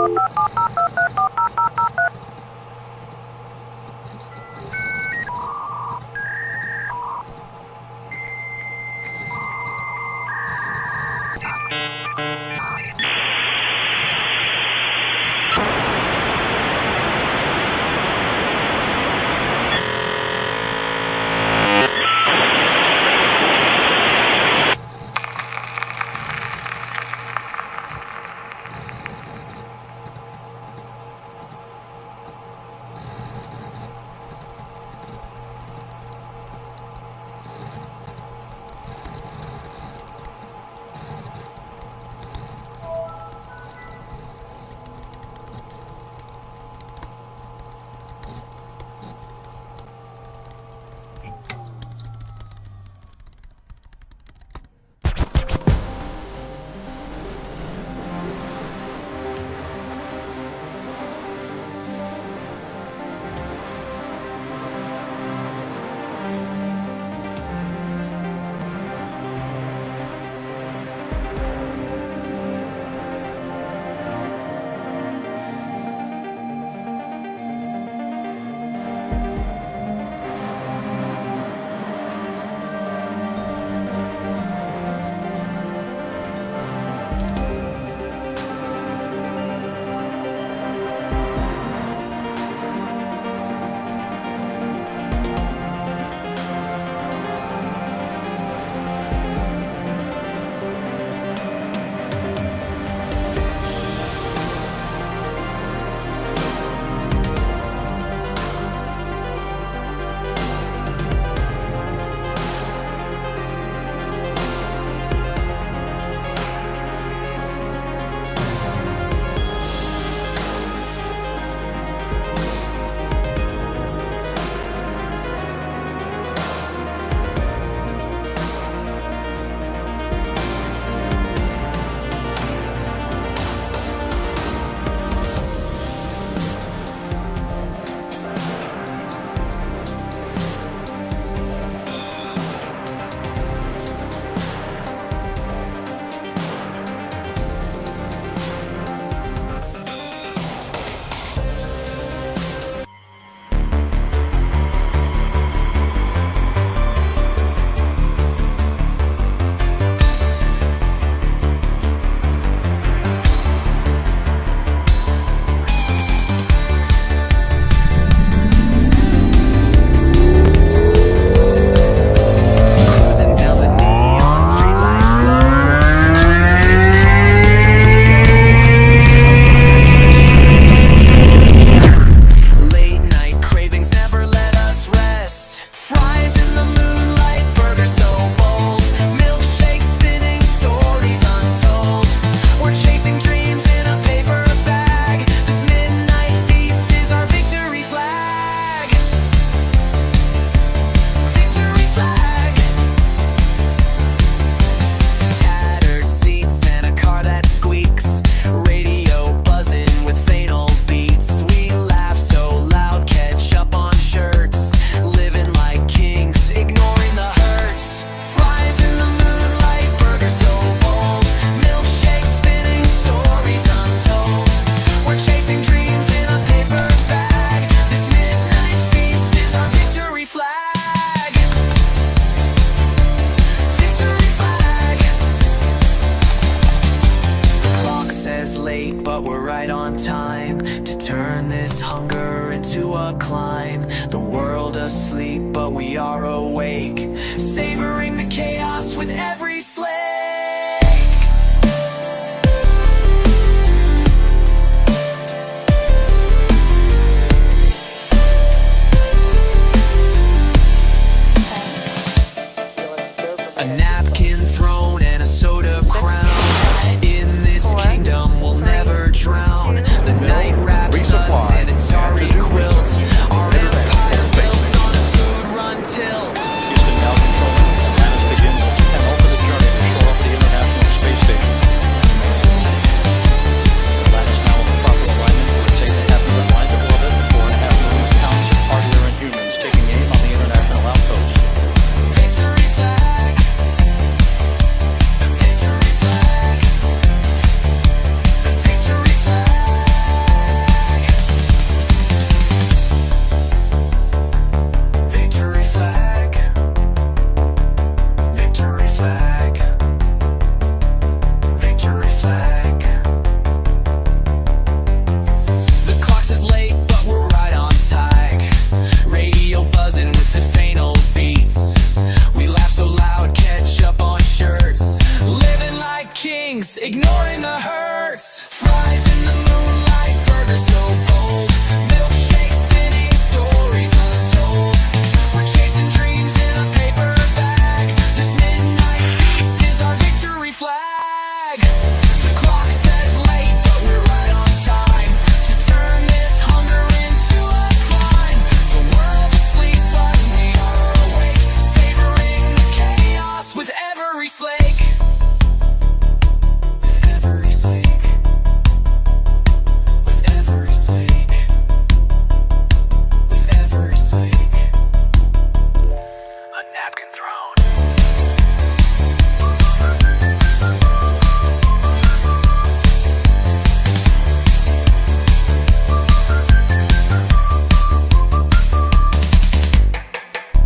Houston now controlling Atlanta's begins with 10 ultimate ignoring the hurts. Flies in the moonlight, burgers so bold. Milkshakes spinning, stories untold. We're chasing dreams in a paper bag. This midnight feast is our victory flag. The clock says late, but we're right on time to turn this hunger into a climb. The world is asleep, but we are awake, savoring the chaos with every slake. With every slake. With every slake. With every slake. A napkin thrown.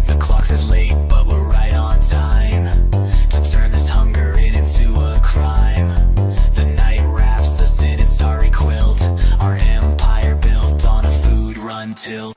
The clock says late, but we're right on time to turn this hunger into a crime. The night wraps us in its starry quilt, our empire built on a food run tilt.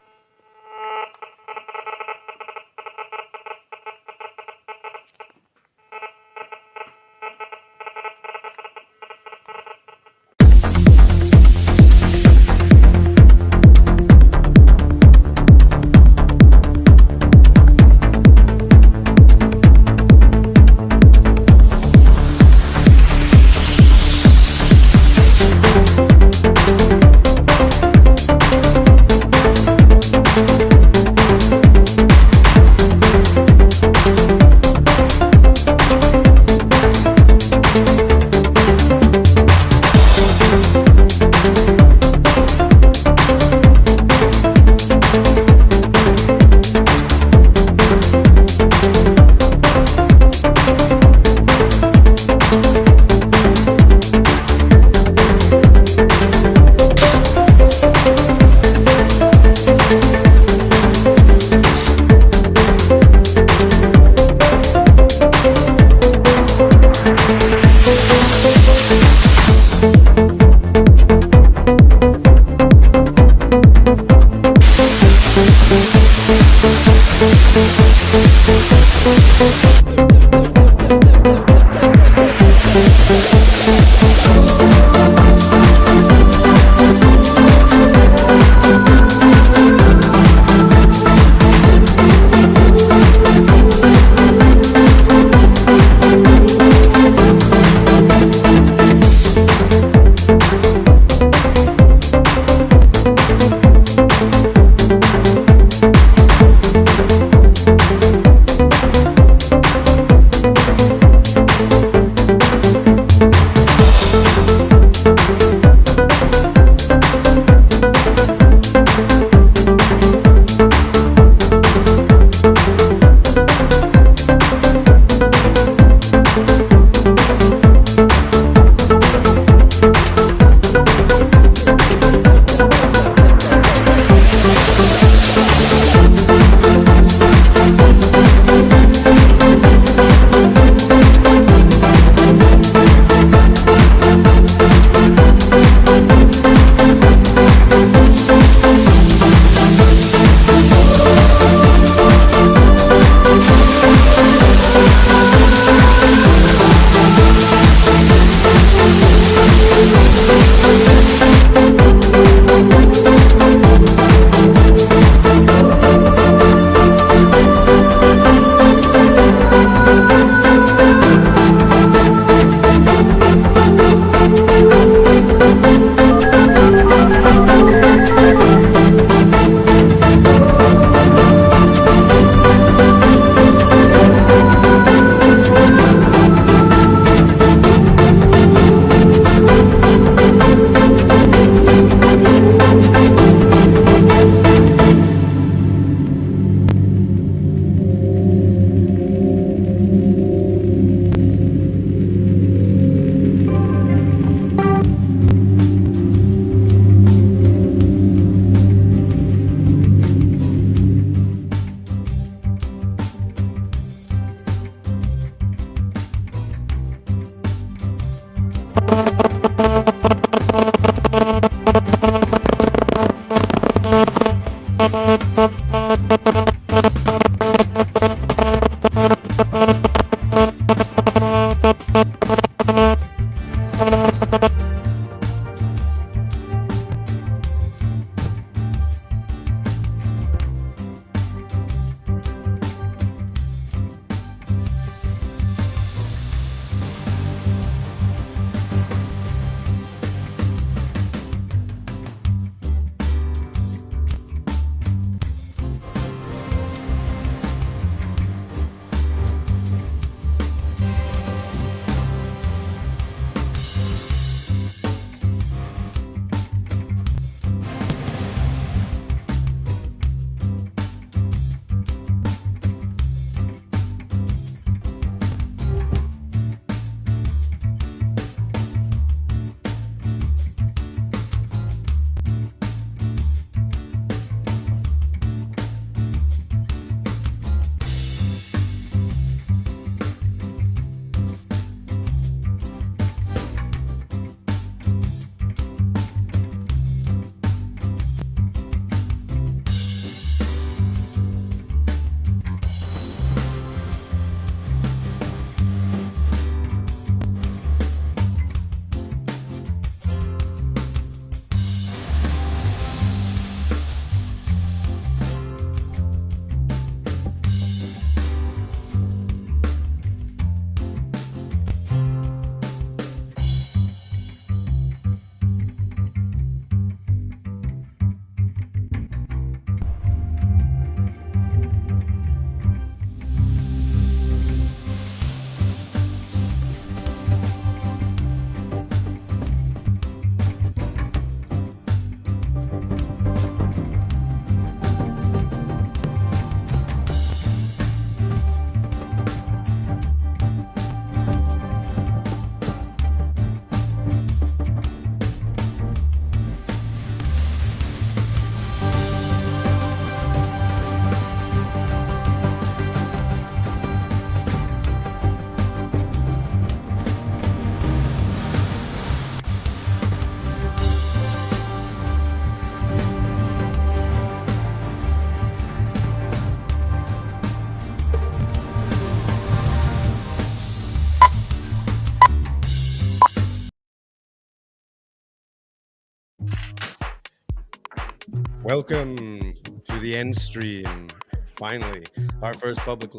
Welcome to the ENDstream. Finally, our first public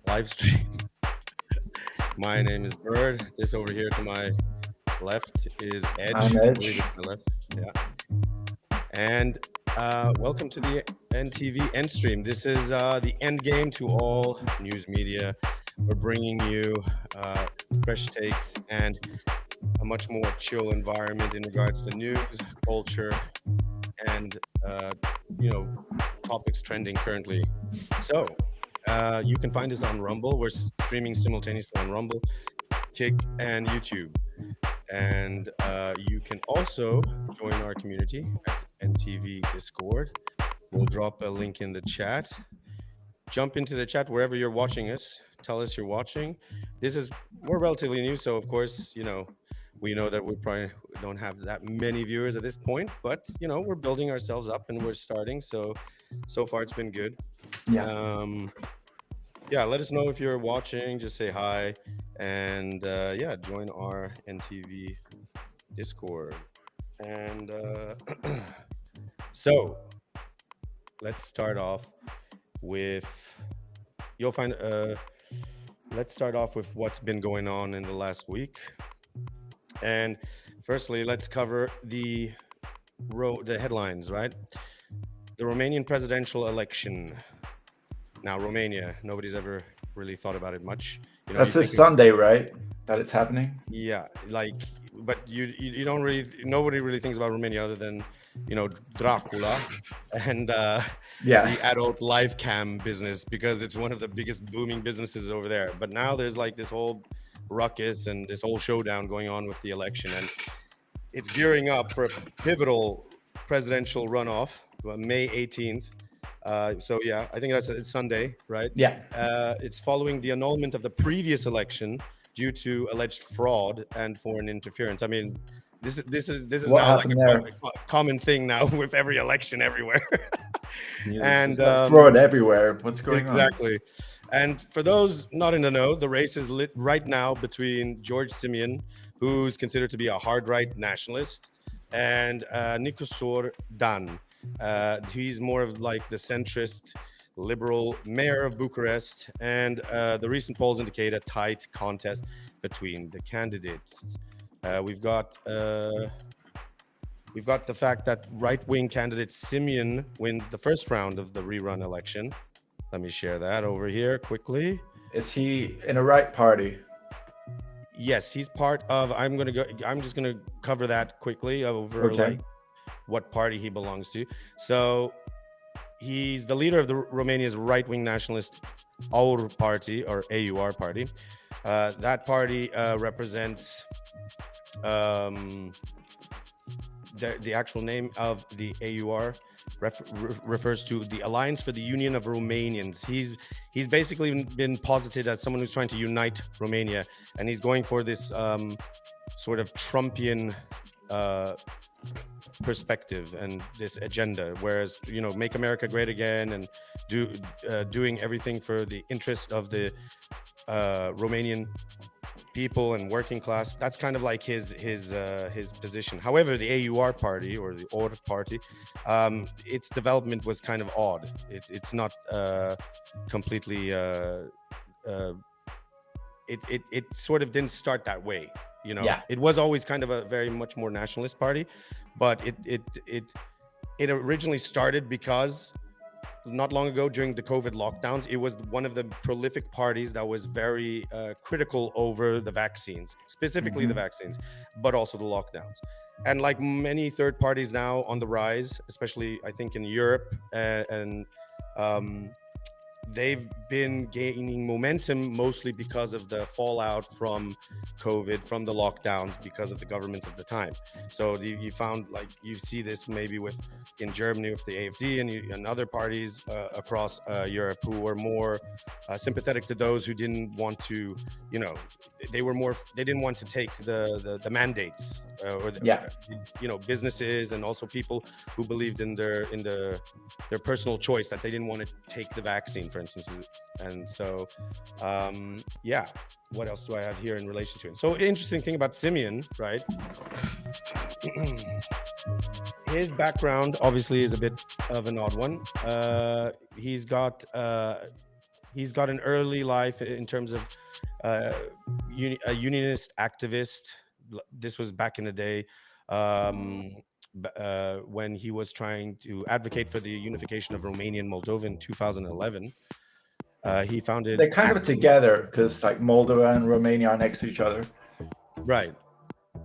live stream. My name is Bird. This over here to my left is Edge. I'm I believe Edge. it's my left. Yeah. And welcome to the NTV ENDstream. This is the end game to all news media. We're bringing you fresh takes and a much more chill environment in regards to news, culture, and topics trending currently. So you can find us on Rumble. We're streaming simultaneously on Rumble, Kick, and YouTube. And you can also join our community at NTV Discord. We'll drop a link in the chat. Jump into the chat wherever you're watching us. Tell us you're watching. We're relatively new, so of course, we know that we probably don't have that many viewers at this point, but we're building ourselves up and we're starting. So far it's been good. Yeah. Let us know if you're watching. Just say hi, and join our NTV Discord. And so let's start off with let's start off with what's been going on in the last week. And firstly, let's cover the headlines, right? The Romanian presidential election. Now, Romania, nobody's ever really thought about it much. That's this Sunday, right? That it's happening? Yeah, but you don't really, nobody really thinks about Romania other than, Dracula and the adult live cam business, because it's one of the biggest booming businesses over there. But now there's this whole ruckus and this whole showdown going on with the election, and it's gearing up for a pivotal presidential runoff, May 18th. I think it's Sunday, right? Yeah. It's following the annulment of the previous election due to alleged fraud and foreign interference. I mean, this is what now a common thing now with every election everywhere. And fraud everywhere. What's going on? Exactly. And for those not in the know, the race is lit right now between George Simeon, who's considered to be a hard right nationalist, and Nicosor Dan. He's more of like the centrist liberal mayor of Bucharest, and the recent polls indicate a tight contest between the candidates. We've got the fact that right-wing candidate Simeon wins the first round of the rerun election. Let me share that over here quickly. Is he in a right party? Yes, he's part of. I'm just gonna cover that quickly over Okay. like what party he belongs to. So he's the leader of the Romania's right-wing nationalist AUR party or AUR party. That party represents the actual name of the AUR refers to the Alliance for the Union of Romanians. He's basically been posited as someone who's trying to unite Romania, and he's going for this sort of Trumpian perspective and this agenda, whereas make America great again and doing everything for the interest of the Romanian people and working class. That's kind of like his position. However, the AUR party or the OR party, its development was kind of odd. It's not completely it sort of didn't start that way. Yeah. It was always kind of a very much more nationalist party, but it originally started because not long ago during the COVID lockdowns, it was one of the prolific parties that was very critical over the vaccines, specifically the vaccines, but also the lockdowns. And like many third parties now on the rise, especially I think in Europe, and they've been gaining momentum mostly because of the fallout from COVID, from the lockdowns, because of the governments of the time. So you found, like, you see this maybe in Germany with the AfD and other parties across Europe who were more sympathetic to those who didn't want to, they didn't want to take the mandates or businesses, and also people who believed in their personal choice, that they didn't want to take the vaccine, for instance. And so what else do I have here in relation to it? So interesting thing about Simeon, right? His background obviously is a bit of an odd one. He's got an early life in terms of a unionist activist. This was back in the day, when he was trying to advocate for the unification of Romania and Moldova in 2011. He founded. They're kind of together because like Moldova and Romania are next to each other. Right.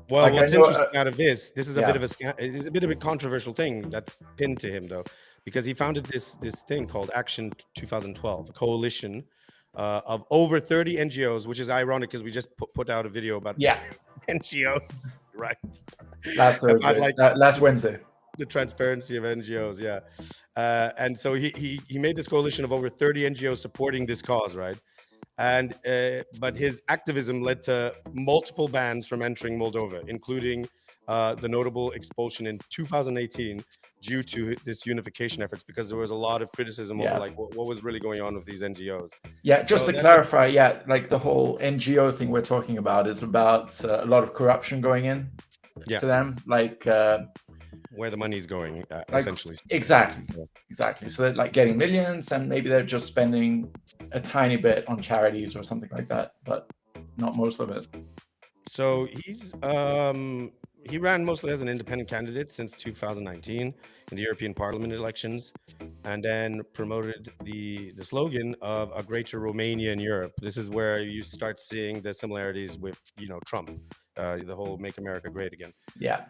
Well, Like, what's I know, interesting out of this is a yeah. bit of it's a bit of a controversial thing that's pinned to him, though, because he founded this thing called Action 2012, a coalition of over 30 NGOs, which is ironic because we just put out a video about NGOs, right? Last Thursday, last Wednesday. The transparency of NGOs, yeah. And so he made this coalition of over 30 NGOs supporting this cause, right? And but his activism led to multiple bans from entering Moldova, including the notable expulsion in 2018 due to this unification efforts, because there was a lot of criticism over like what was really going on with these NGOs. Yeah, just to clarify, like the whole NGO thing we're talking about is about a lot of corruption going in to them, like where the money's going, essentially. Exactly. So they're like getting millions, and maybe they're just spending a tiny bit on charities or something like that, but not most of it. So he ran mostly as an independent candidate since 2019 in the European Parliament elections, and then promoted the slogan of a greater Romania in Europe. This is where you start seeing the similarities with Trump, the whole "Make America Great Again." Yeah.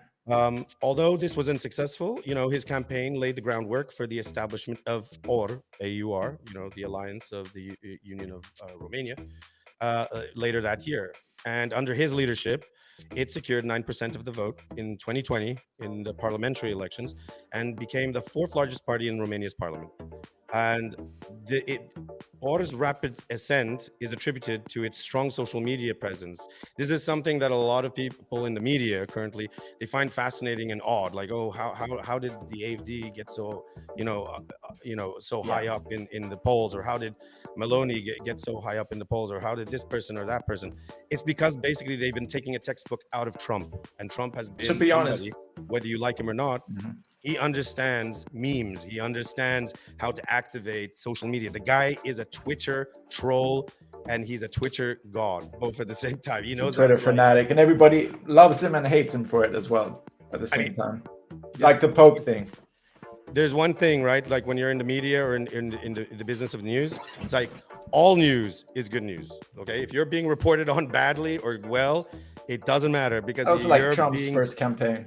Although this was unsuccessful, his campaign laid the groundwork for the establishment of AUR, the Alliance of the Union of Romania, later that year. And under his leadership, it secured 9% of the vote in 2020 in the parliamentary elections and became the fourth largest party in Romania's parliament. And Order's rapid ascent is attributed to its strong social media presence. This is something that a lot of people in the media currently they find fascinating and odd. Like, oh, how did the AFD get so so high up in the polls, or how did Maloney get so high up in the polls, or how did this person or that person? It's because basically they've been taking a textbook out of Trump, and Trump has been To be somebody, honest, whether you like him or not. Mhm. He understands memes. He understands how to activate social media. The guy is a Twitter troll and he's a Twitter god, both at the same time. He he's a knows Twitter how to, like, fanatic, and everybody loves him and hates him for it as well at the same time. Like the Pope thing. there's one thing, right? Like when you're in the media or in the business of news, it's like all news is good news. Okay. If you're being reported on badly or well, it doesn't matter because That was like you're Trump's being first campaign.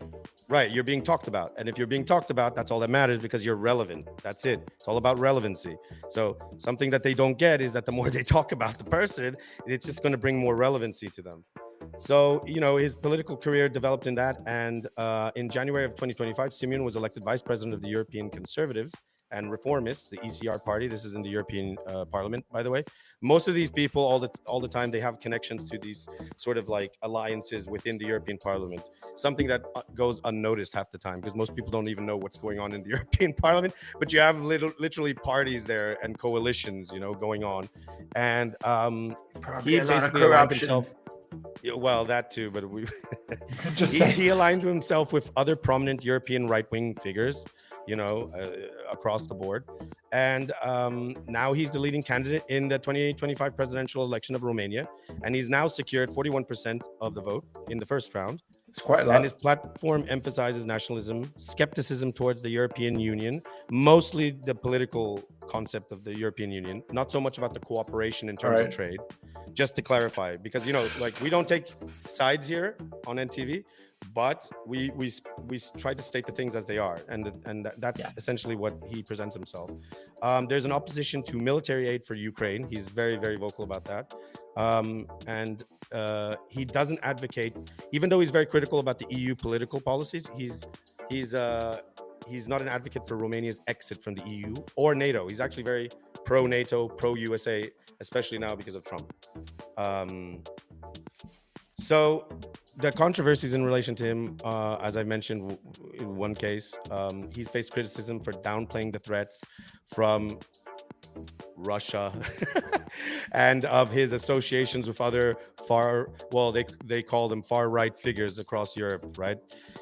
right. You're being talked about. And if you're being talked about, that's all that matters because you're relevant. That's it. It's all about relevancy. So something that they don't get is that the more they talk about the person, it's just going to bring more relevancy to them. So, his political career developed in that. And in January of 2025, Simeon was elected vice president of the European Conservatives and Reformists, the ECR party. This is in the European Parliament, by the way. Most of these people, all the time, they have connections to these sort of like alliances within the European Parliament. Something that goes unnoticed half the time because most people don't even know what's going on in the European Parliament. But you have literally parties there and coalitions, going on. And Probably he a lot of basically aligned corruption. himself. Yeah, well, that too, but Just he saying. aligned himself with other prominent European right-wing figures, across the board. And now he's the leading candidate in the 2025 presidential election of Romania. And he's now secured 41% of the vote in the first round. It's quite a And lot. his platform emphasizes nationalism, skepticism towards the European Union, mostly the political concept of the European Union, not so much about the cooperation in terms of Right. trade. Just to clarify, because like we don't take sides here on NTV, but we try to state the things as they are, and that's Yeah. essentially what he presents himself. There's an opposition to military aid for Ukraine. He's very, very vocal about that, and he doesn't advocate, even though he's very critical about the EU political policies. He's not an advocate for Romania's exit from the EU or NATO. He's actually very pro-NATO, pro-USA, especially now because of Trump. So the controversies in relation to him, as I mentioned, in one case, he's faced criticism for downplaying the threats from Russia and of his associations with other they call them far right figures across Europe, right?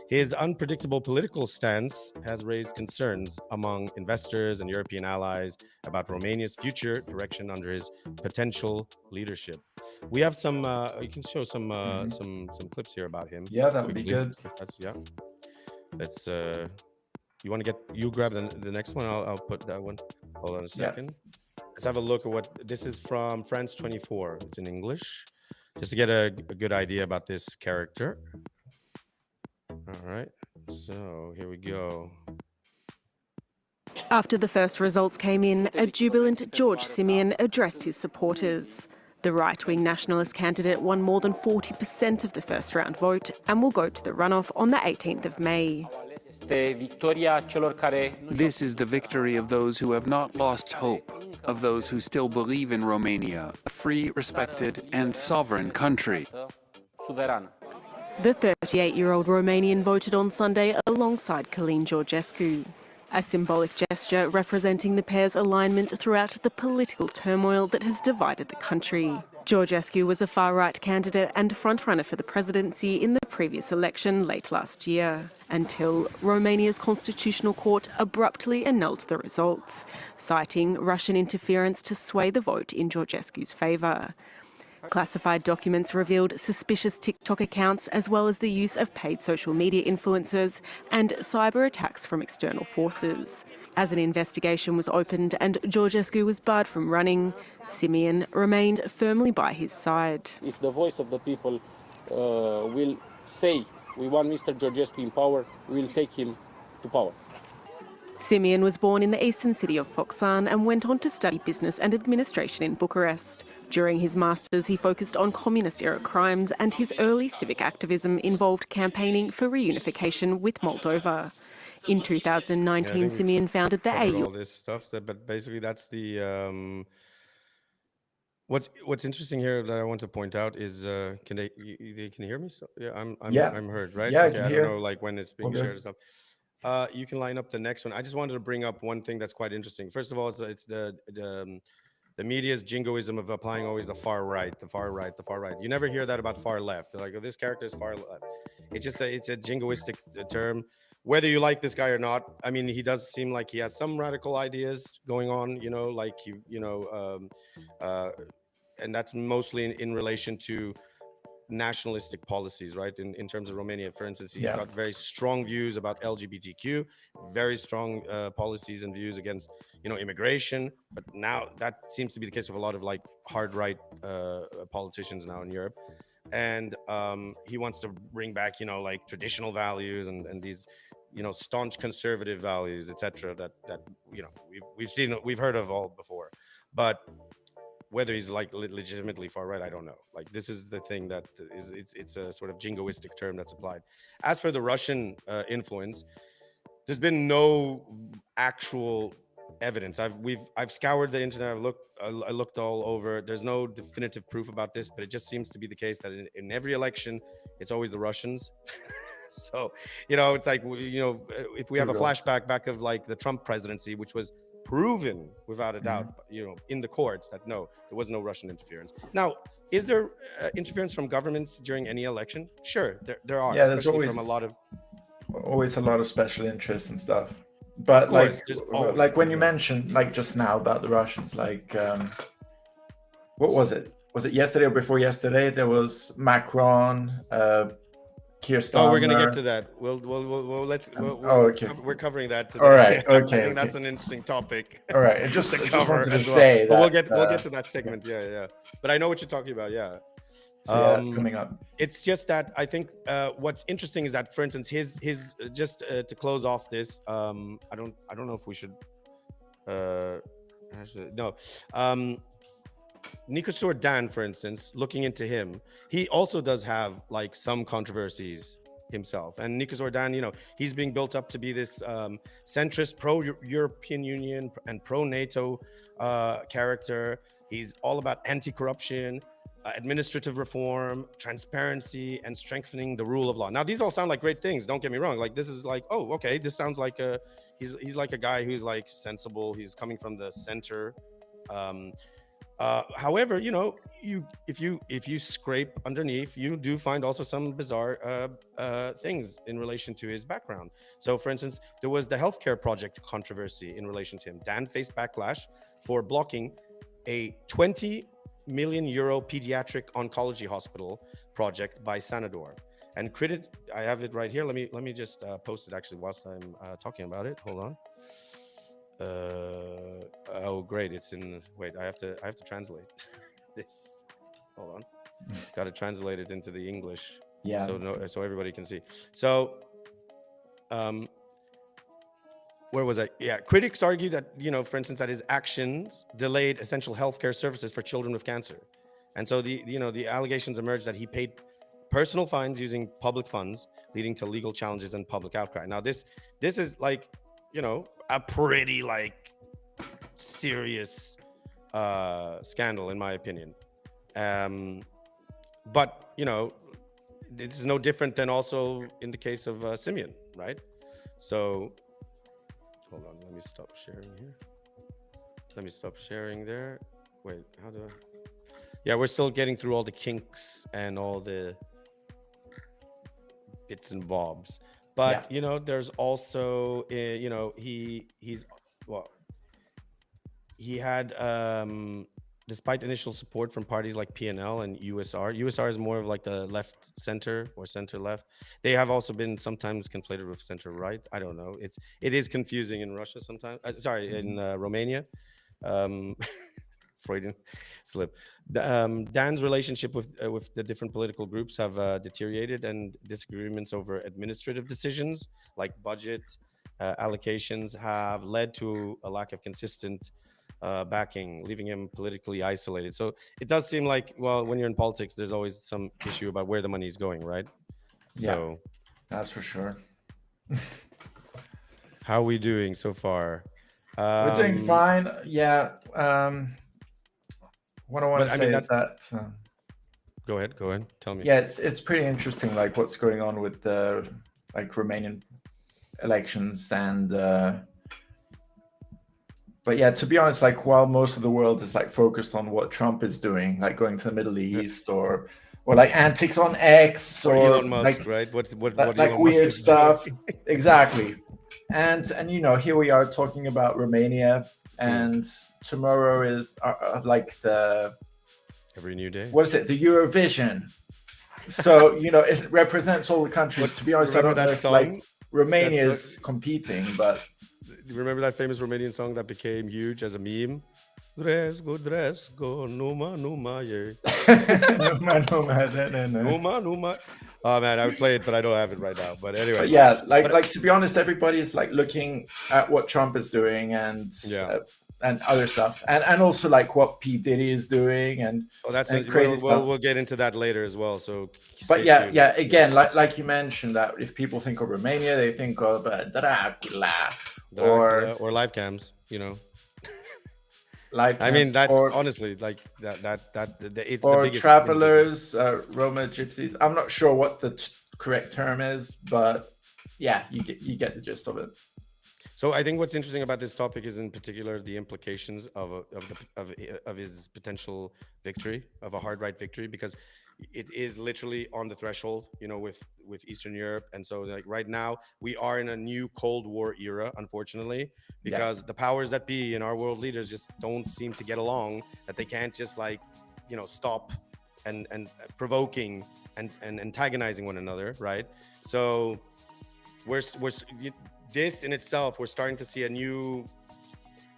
His unpredictable political stance has raised concerns among investors and European allies about Romania's future direction under his potential leadership. We have some you can show some some clips here about him. Yeah, that would be quickly, good. if that's, yeah. Let's you grab the next one. I'll put that one. Hold on a Yeah. second. Let's have a look at what this is from France 24. It's in English, just to get a good idea about this character. All right, so here we go. After the first results came in, a jubilant George Simeon addressed his supporters. The right-wing nationalist candidate won more than 40% of the first round vote and will go to the runoff on the 18th of May. This is the victory of those who have not lost hope, of those who still believe in Romania, a free, respected and sovereign country. The 38-year-old Romanian voted on Sunday alongside Călin Georgescu, a symbolic gesture representing the pair's alignment throughout the political turmoil that has divided the country. Georgescu was a far-right candidate and frontrunner for the presidency in the previous election late last year, until Romania's constitutional court abruptly annulled the results, citing Russian interference to sway the vote in Georgescu's favour. Classified documents revealed suspicious TikTok accounts as well as the use of paid social media influencers and cyber attacks from external forces. As an investigation was opened and Georgescu was barred from running, Simeon remained firmly by his side. If the voice of the people will say we want Mr. Georgescu in power, we will take him to power. Simeon was born in the eastern city of Focșani and went on to study business and administration in Bucharest. During his masters, he focused on communist-era crimes, and his early civic activism involved campaigning for reunification with Moldova. In 2019, Simeon founded the Covered AU. all this stuff, but basically that's the What's interesting here that I want to point out is can they can hear me? So yeah, Yeah. I'm heard, right? Yeah, I Okay, can I don't hear. know like when it's being All good. shared and stuff. You can line up the next one. I just wanted to bring up one thing that's quite interesting. First of all, it's the media's jingoism of applying always the far right, the far right, the far right. You never hear that about far left. They're like, oh, this character is far left. It's a jingoistic term. Whether you like this guy or not, I mean, he does seem like he has some radical ideas going on. You know, like and that's mostly in relation to nationalistic policies, right? In terms of Romania, for instance, he's Yeah. got very strong views about LGBTQ, very strong policies and views against, immigration. But now that seems to be the case with a lot of like hard right politicians now in Europe. And he wants to bring back, like traditional values and these, staunch conservative values, etc. That we've heard of all before, but whether he's like legitimately far right, I don't know. Like this is the thing that it's a sort of jingoistic term that's applied. As for the Russian influence, there's been no actual evidence. I've scoured the internet. I looked all over. There's no definitive proof about this, but it just seems to be the case that in every election, it's always the Russians. So it's like if we have a Typical. flashback back of like the Trump presidency, which was proven without a doubt, in the courts that no, there was no Russian interference. Now, is there interference from governments during any election? Sure, there are, Yeah, there's especially from a lot of. always a lot of special interests and stuff. But Of course, like, there's always, like when you mentioned like just now about the Russians, like what was it? Was it yesterday or before yesterday? There was Macron, Keir Starmer. Oh, we're gonna get to that. okay. We're covering that today. All right. I Okay. think that's an interesting topic. All right. I just cover wanted to as well. say But that. we'll get to that segment. Yeah. But I know what you're talking about. Yeah. So yeah, it's coming up. It's just that I think what's interesting is that, for instance, his just to close off this, I don't know if we should. Actually, no. Nikos Dan, for instance, looking into him, he also does have like some controversies himself. And Nikos Dan, he's being built up to be this centrist, pro-European Union and pro-NATO character. He's all about anti-corruption, administrative reform, transparency, and strengthening the rule of law. Now, these all sound like great things. Don't get me wrong. Like this is like, oh, okay, this sounds like he's like a guy who's like sensible. He's coming from the center. However, if you scrape underneath, you do find also some bizarre things in relation to his background. So, for instance, there was the healthcare project controversy in relation to him. Dan faced backlash for blocking a 20 million euro pediatric oncology hospital project by Sanador. And I have it right here. Let me just post it actually whilst I'm talking about it. Hold on. Oh great, it's in. Wait, I have to translate this. Hold on. Got to translate it into the English. Yeah. So everybody can see. So where was I? Yeah, critics argue that, for instance, that his actions delayed essential healthcare services for children with cancer. And so the allegations emerged that he paid personal fines using public funds, leading to legal challenges and public outcry. Now this is like, a pretty like serious scandal in my opinion. But it's no different than also in the case of Simeon, right? So hold on, let me stop sharing here. Let me stop sharing there. Wait, how do I? Yeah, we're still getting through all the kinks and all the bits and bobs. But there's also he had despite initial support from parties like PNL and USR is more of like the left center or center left. They have also been sometimes conflated with center right. I don't know. It is confusing in Russia sometimes. In Romania. Freudian slip. Dan's relationship with the different political groups have deteriorated, and disagreements over administrative decisions like budget allocations have led to a lack of consistent backing, leaving him politically isolated. So it does seem like, well, when you're in politics, there's always some issue about where the money is going, right? So that's for sure. How are we doing so far? We're doing fine. Yeah. what I want But to I mean, say is that go ahead. Tell me. yeah, it's pretty interesting, like what's going on with the like Romanian elections and. But yeah, to be honest, like while most of the world is like focused on what Trump is doing, like going to the Middle East or like antics on X Or or Elon Musk, like right? What like Elon Musk weird is stuff. doing. Exactly. And here we are talking about Romania, Hmm. and tomorrow is like the Every new day. what is it? The Eurovision. So it represents all the countries. To be honest, I Remember don't know that if like song? Romania That's is competing, but remember that famous Romanian song that became huge as a meme? Dresgo, numa, yeah. Numa. Oh man, I would play it, but I don't have it right now. But anyway, But yeah, but like to be honest, everybody is like looking at what Trump is doing yeah. and other stuff, and also like what P Diddy is doing and Oh, that's and it. crazy stuff. We'll get into that later as well. So But stay yeah, tuned. yeah, again, like you mentioned, that if people think of Romania, they think of Dracula or live cams, live I mean, camps, that's honestly like it's the or biggest in business. travelers, Roma gypsies. I'm not sure what the correct term is, but yeah, you get the gist of it. So I think what's interesting about this topic is in particular the implications of his potential victory, of a hard right victory, because it is literally on the threshold, with Eastern Europe. And so like right now we are in a new Cold War era, unfortunately, because the powers that be and our world leaders just don't seem to get along, that they can't just stop and provoking and antagonizing one another, right? So this in itself, we're starting to see a new,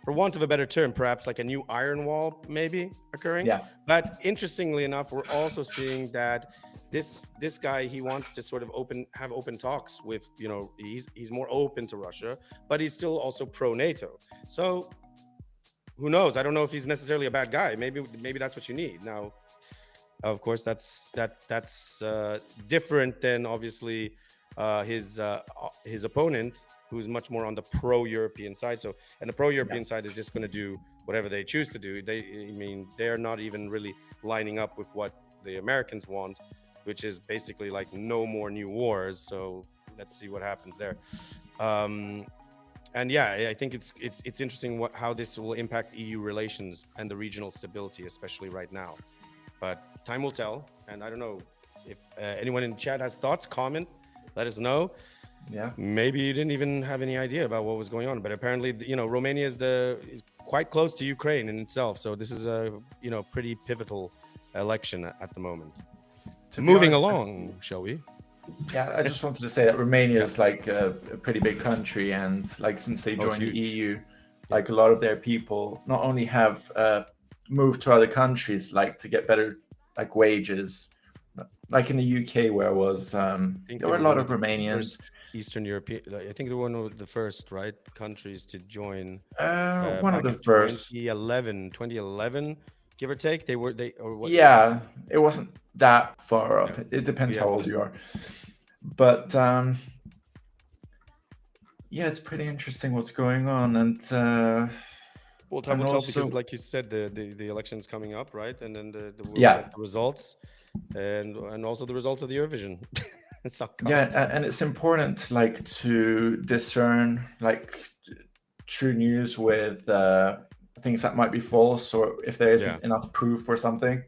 for want of a better term, perhaps like a new iron wall maybe occurring. Yeah. But interestingly enough, we're also seeing that this guy, he wants to sort of have open talks with, he's more open to Russia, but he's still also pro NATO. So who knows? I don't know if he's necessarily a bad guy. Maybe that's what you need. Now, of course, that's different than obviously his opponent, who's much more on the pro-European side. So, and the pro-European side is just going to do whatever they choose to do. They're not even really lining up with what the Americans want, which is basically like no more new wars. So let's see what happens there. And yeah, I think it's interesting how this will impact EU relations and the regional stability, especially right now. But time will tell. And I don't know if anyone in chat has thoughts, comment, let us know. Yeah. Maybe you didn't even have any idea about what was going on, but apparently, Romania is quite close to Ukraine in itself. So this is a, pretty pivotal election at the moment. Moving along, shall we? Yeah, I just wanted to say that Romania is like a pretty big country, and like since they joined the EU, like a lot of their people not only have moved to other countries like to get better like wages, like in the UK where I was, there were a lot of Romanians. Eastern European, I think they were one of the first, right, countries to join. One of the first. 2011, give or take. Yeah, it wasn't that far off. It depends how old you are. But yeah, it's pretty interesting what's going on, and well, time will tell, because, like you said, the election's coming up, right? And then the results, and also the results of the Eurovision. And it's important like to discern like true news with things that might be false, or if there isn't enough proof for something.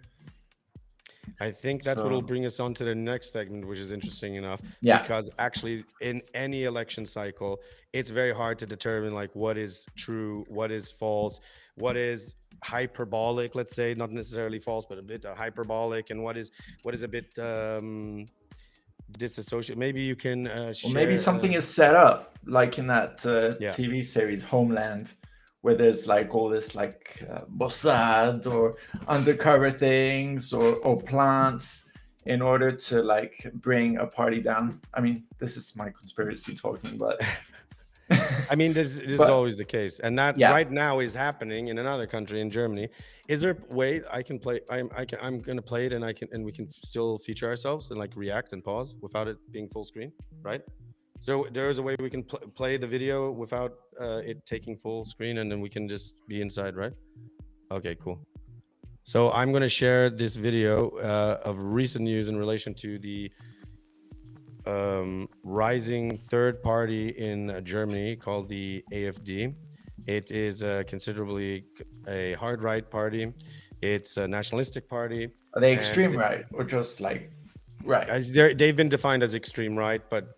I think that's what will bring us on to the next segment, which is interesting enough. Yeah. Because actually, in any election cycle, it's very hard to determine like what is true, what is false, what is hyperbolic, let's say, not necessarily false, but a bit hyperbolic, and what is a bit disassociate. Maybe you can share, or maybe something is set up like in that TV series Homeland, where there's like all this like Mossad or undercover things or plants in order to like bring a party down. I mean, this is my conspiracy talking, but I mean, this is always the case, and that right now is happening in another country, in Germany. Is there a way I can play? I'm going to play it, and we can still feature ourselves and like react and pause without it being full screen, right? So there is a way we can play the video without it taking full screen, and then we can just be inside, right? Okay, cool. So I'm going to share this video of recent news in relation to the rising third party in Germany called the AfD. It is considerably a hard right party. It's a nationalistic party. Are they extreme right or just like right? They've been defined as extreme right, but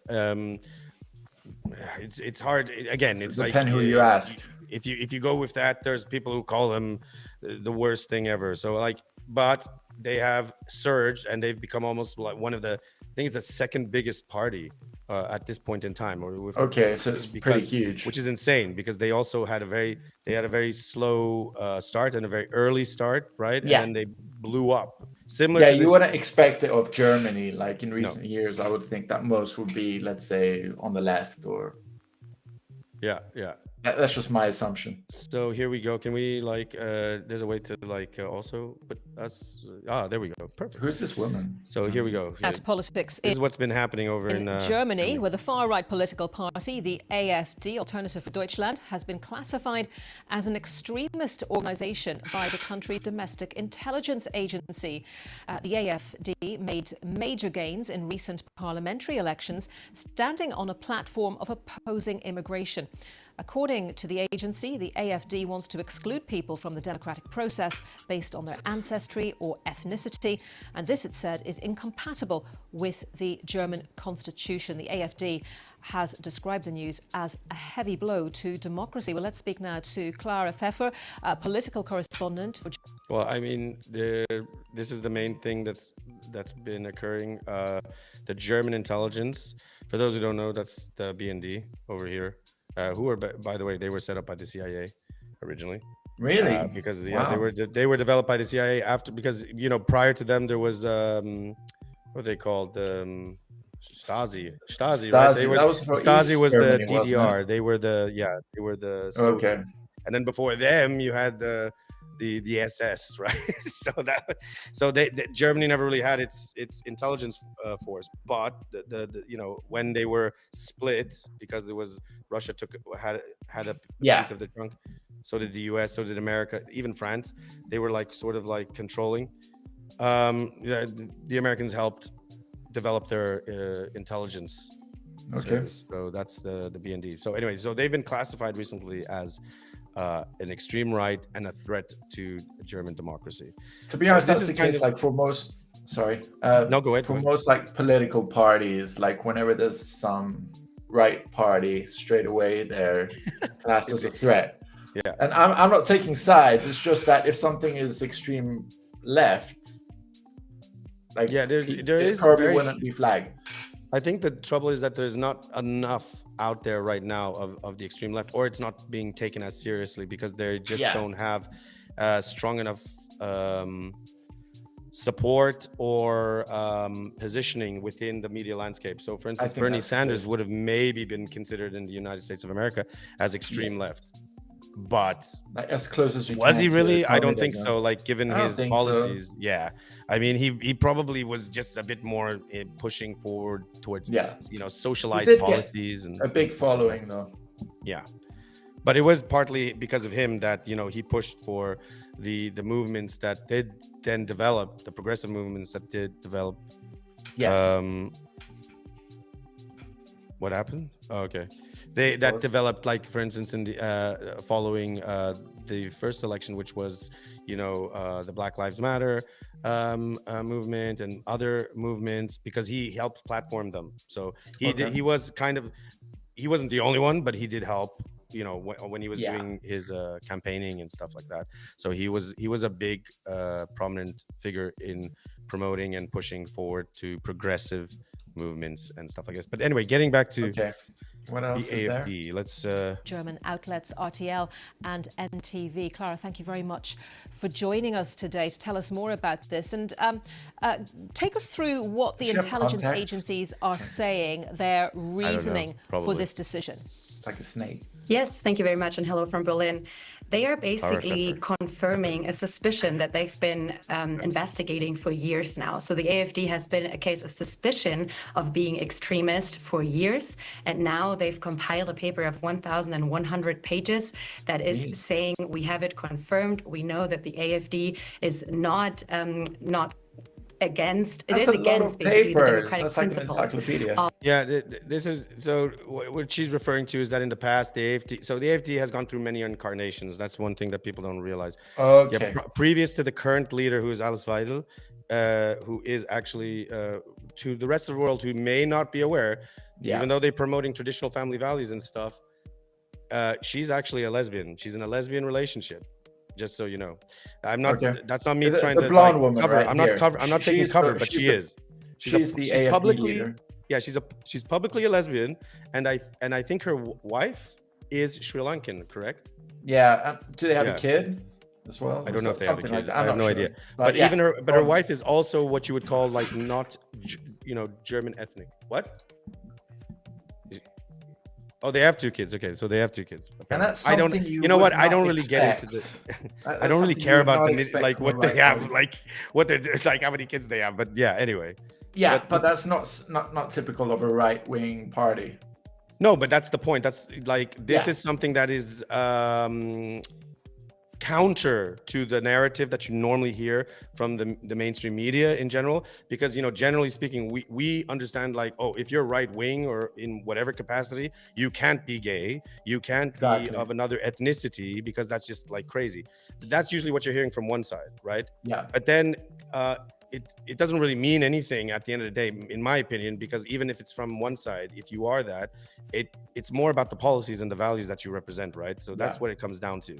it's hard. Again, it's like depend who you ask. If you go with that, there's people who call them the worst thing ever. So like, but they have surged and they've become almost like one of the, I think it's the second biggest party at this point in time. Okay, so it's pretty huge, which is insane because they also had a very slow start and a very early start, right? Yeah, and they blew up. Similar. Yeah, to you wouldn't expect it of Germany. Like in recent years, I would think that most would be, let's say, on the left or. Yeah. That's just my assumption. So here we go. Can we like? There's a way to like also put us. There we go. Perfect. Who's this woman? So here we go. At politics. This is what's been happening over in Germany, where the far-right political party, the AfD, Alternative for Deutschland, has been classified as an extremist organization by the country's domestic intelligence agency. The AfD made major gains in recent parliamentary elections, standing on a platform of opposing immigration. According to the agency, the AfD wants to exclude people from the democratic process based on their ancestry or ethnicity. And this, it said, is incompatible with the German constitution. The AfD has described the news as a heavy blow to democracy. Well, let's speak now to Clara Pfeffer, a political correspondent for... Well, I mean, this is the main thing that's been occurring. The German intelligence, for those who don't know, that's the BND over here. Who are, by the way, they were set up by the CIA originally. Really? Because Wow. they were developed by the CIA after, because prior to them there was what are they called, Stasi, right? Stasi was Germany, the DDR. They were the Soviet. Okay. And then before them you had the SS, right? so Germany never really had its intelligence force, but when they were split, because it was Russia had a piece of the chunk, so did the US, so did America, even France. They were like sort of like controlling. The Americans helped develop their intelligence. Okay. Service. So that's the BND. So anyway, so they've been classified recently as an extreme right and a threat to German democracy. To be honest, this that's is the kind case. of Like for most, no, go ahead. For most like political parties, like whenever there's some right party, straight away they're classed as a threat. Yeah. And I'm not taking sides. It's just that if something is extreme left, like it probably wouldn't be flagged. I think the trouble is that there's not enough out there right now of the extreme left, or it's not being taken as seriously because they just don't have strong enough support or positioning within the media landscape. So for instance, Bernie Sanders would have maybe been considered in the United States of America as extreme left. But like as close as you was can he really? to I don't think so. Like given his policies, so. Yeah. I mean, he probably was just a bit more pushing forward towards socialized policies and a big following though. Yeah, but it was partly because of him that he pushed for the movements that did then develop, the progressive movements that did develop. Yes. What happened? Oh, okay. That developed, like for instance, in the following the first election, which was the Black Lives Matter movement and other movements, because he helped platform them. So he was he wasn't the only one, but he did help when he was doing his campaigning and stuff like that. So he was a big prominent figure in promoting and pushing forward to progressive movements and stuff like this. But anyway, getting back to what else the AfD, there? let's German outlets RTL and NTV. Clara, thank you very much for joining us today to tell us more about this, and take us through what the intelligence agencies are saying, their reasoning for this decision. Like a snake. Yes, thank you very much, and hello from Berlin. They are basically confirming a suspicion that they've been investigating for years now. So the AFD has been a case of suspicion of being extremist for years. And now they've compiled a paper of 1,100 pages that is saying we have it confirmed. We know that the AFD is not against, it is against basically the democratic principles. Yeah, this is, so what she's referring to is that in the past, the AFD has gone through many incarnations. That's one thing that people don't realize. Okay. Yeah, previous to the current leader, who is Alice Weidel, who is actually, to the rest of the world who may not be aware, even though they're promoting traditional family values and stuff, she's actually a lesbian. She's in a lesbian relationship. Just so you know, I'm not. Okay. That's not me trying the to blonde like, woman, cover. right I'm here. not cover. I'm not taking cover, but she is. She's the AFD publicly leader. Yeah, she's publicly a lesbian, and I think her wife is Sri Lankan, correct? Yeah. Do they have a kid as well? I don't know if they have a kid. Like I have no idea. But yeah. even her wife is also what you would call like not, German ethnic. What? Oh, they have 2 kids. Okay, so they have 2 kids. Okay. And that's I don't. something You know what? I don't really get into this. I don't really care about like what they have, like what they're like, how many kids they have. But yeah, anyway. Yeah, but that's not typical of a right-wing party. No, but that's the point. That's like this is something that is counter to the narrative that you normally hear from the mainstream media in general, because generally speaking, we understand like, oh, if you're right wing or in whatever capacity, you can't be gay, you can't be of another ethnicity, because that's just like crazy. That's usually what you're hearing from one side, right? Yeah. But then it doesn't really mean anything at the end of the day, in my opinion, because even if it's from one side, if you are that, it's more about the policies and the values that you represent, right? So that's what it comes down to.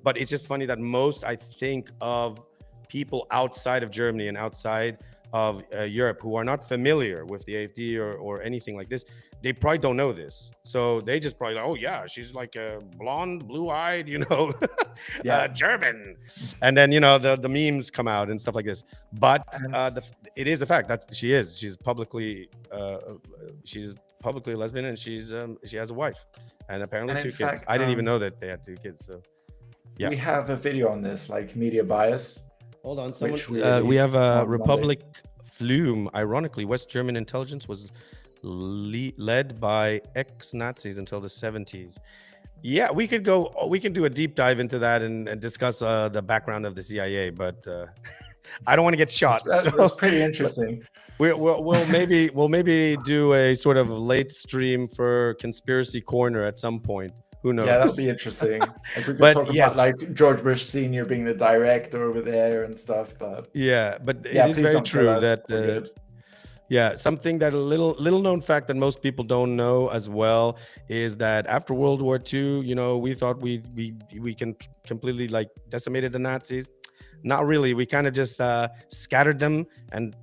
But it's just funny that most, I think, of people outside of Germany and outside of Europe who are not familiar with the AfD or anything like this, they probably don't know this. So they just probably like, oh yeah, she's like a blonde, blue-eyed, German. And then, the memes come out and stuff like this. But it is a fact that she's publicly a lesbian, and she has a wife and apparently 2 kids. I didn't even know that they had 2 kids. So yeah, we have a video on this, like media bias. Hold on, we have a Republic Flume. Ironically, West German intelligence was led by ex-Nazis until the 70s. Yeah, we can do a deep dive into that and discuss the background of the CIA, but I don't want to get shot. That's pretty interesting. We'll maybe do a sort of late stream for Conspiracy Corner at some point. Who knows? Yeah, that'd be interesting. Like we could talk about like George Bush Sr. being the director over there and stuff. But it is very true that something that a little known fact that most people don't know as well is that after World War II, we thought we can completely like decimated the Nazis. Not really. We kind of just scattered them, and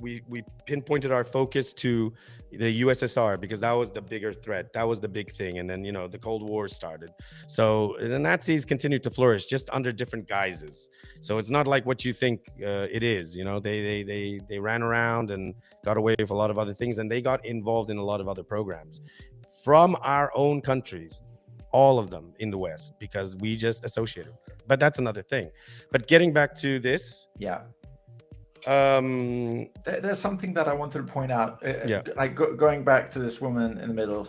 we pinpointed our focus to the USSR because that was the bigger threat. That was the big thing. And then, the Cold War started. So the Nazis continued to flourish just under different guises. So it's not like what you think it is. They ran around and got away with a lot of other things, and they got involved in a lot of other programs from our own countries, all of them in the West, because we just associated with them. But that's another thing. But getting back to this. Yeah. There's something that I wanted to point out. Like going back to this woman in the middle.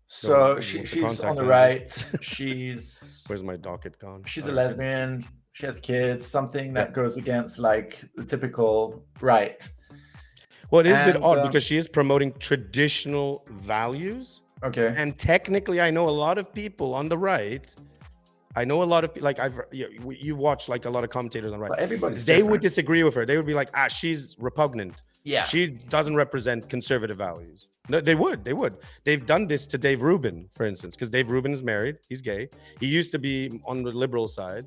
So she's on the right. She's where's my docket gone? She's a lesbian. She has kids. Something that goes against like the typical right. Well, it is a bit odd because she is promoting traditional values. Okay. And technically, I know a lot of people on the right. I know a lot of like you've watched like a lot of commentators on the right. Everybody's they would disagree with her. They would be like, she's repugnant. Yeah, she doesn't represent conservative values. No, they would. They've done this to Dave Rubin, for instance, because Dave Rubin is married. He's gay. He used to be on the liberal side,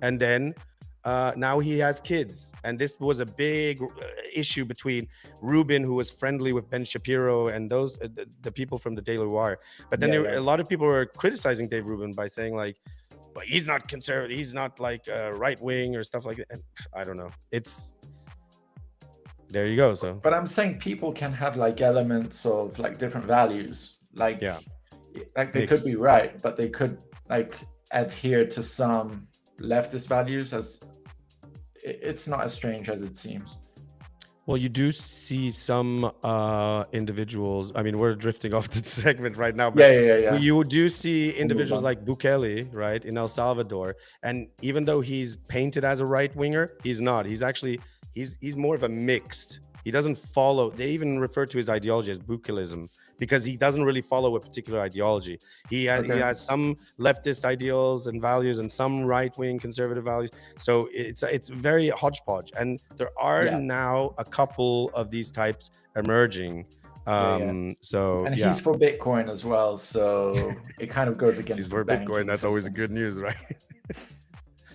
and then now he has kids. And this was a big issue between Rubin, who was friendly with Ben Shapiro, and those the people from the Daily Wire. But then a lot of people were criticizing Dave Rubin by saying like, but he's not conservative. He's not like right wing or stuff like that. And I don't know. There you go. So, but I'm saying people can have like elements of like different values. Like, like they could be right, but they could like adhere to some leftist values, as it's not as strange as it seems. Well, you do see some individuals. I mean, we're drifting off the segment right now, but Yeah. you do see individuals on. like Bukele, right, in El Salvador. And even though he's painted as a right winger, he's not. He's actually he's more of a mixed. He doesn't follow. They even refer to his ideology as Bukelism because he doesn't really follow a particular ideology. He has some leftist ideals and values and some right-wing conservative values. So it's very hodgepodge, and there are now a couple of these types emerging. So and he's for Bitcoin as well, so it kind of goes against. He's for Bitcoin. That's always good news, right?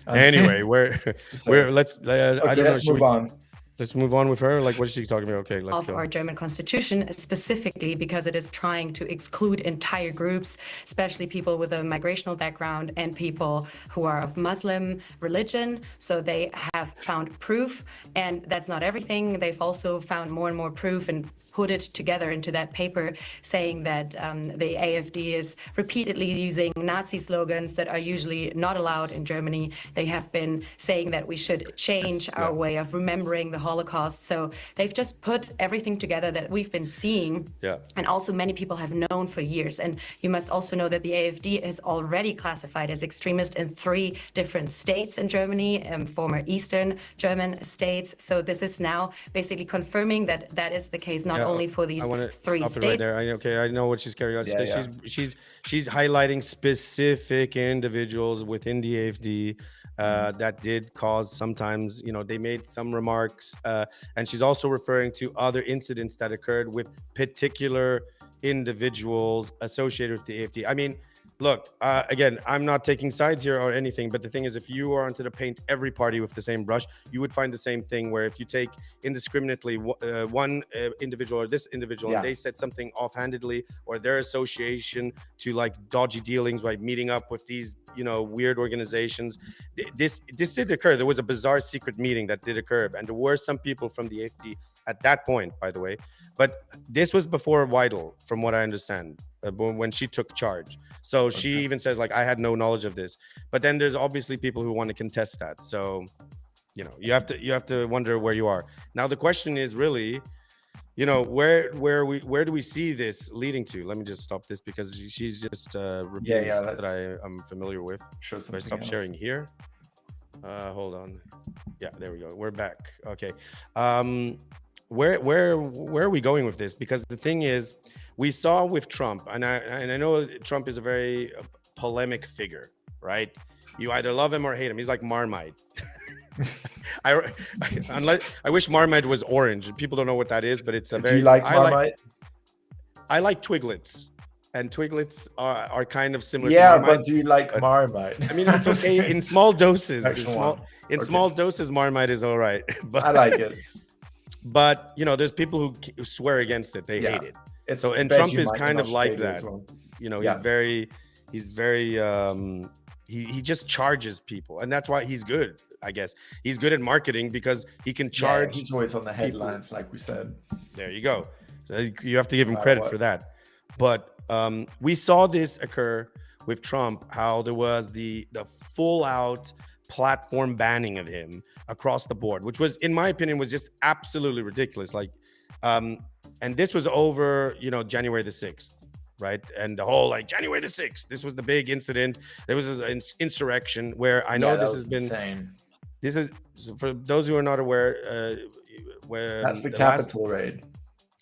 Anyway, let's I don't know. Let's move on. Let's move on with her. Like, what is she talking about? Okay, let's go. Our German constitution, specifically because it is trying to exclude entire groups, especially people with a migrational background and people who are of Muslim religion. So they have found proof, and that's not everything. They've also found more and more proof and put it together into that paper, saying that the AfD is repeatedly using Nazi slogans that are usually not allowed in Germany. They have been saying that we should change our way of remembering the Holocaust. So they've just put everything together that we've been seeing, and also many people have known for years. And you must also know that the AfD is already classified as extremist in 3 different states in Germany, former Eastern German states. So this is now basically confirming that that is the case, not only for these 3 states. Right there. I know what she's carrying on. She's highlighting specific individuals within the AfD that did cause sometimes, they made some remarks, and she's also referring to other incidents that occurred with particular individuals associated with the AfD. I mean, look, again, I'm not taking sides here or anything, but the thing is, if you are onto to paint every party with the same brush, you would find the same thing, where if you take indiscriminately one individual or this individual, and they said something offhandedly, or their association to like dodgy dealings, like meeting up with these, weird organizations. This did occur. There was a bizarre secret meeting that did occur, and there were some people from the AfD at that point, by the way. But this was before Weidel, from what I understand, when she took charge. So she even says, like, I had no knowledge of this. But then there's obviously people who want to contest that. So, you have to wonder where you are. Now the question is really, where do we see this leading to? Let me just stop this because she's just repeating stuff that I'm familiar with. Sure. I stop sharing here. Hold on. Yeah, there we go. We're back. Okay. Where are we going with this? Because the thing is, we saw with Trump, and I know Trump is a very polemic figure, right? You either love him or hate him. He's like Marmite. I wish Marmite was orange. People don't know what that is, but it's a very. Do you like Marmite? I like Twiglets, and Twiglets are kind of similar. Yeah, to Marmite, but do you like Marmite? I mean, it's okay in small doses. In small doses, Marmite is all right. But I like it. But there's people who swear against it. They hate it. And Trump is kind of like that. Well. He's very he just charges people, and that's why he's good. I guess he's good at marketing because he can charge. He's always on the headlines, like we said. There you go. So you have to give him credit for that. But we saw this occur with Trump, how there was the full out platform banning of him across the board, which was, in my opinion, was just absolutely ridiculous. Like, and this was over, January the 6th, right? And the whole January the 6th, this was the big incident. There was an insurrection where I know this has been insane. This is, for those who are not aware, where that's the Capitol raid.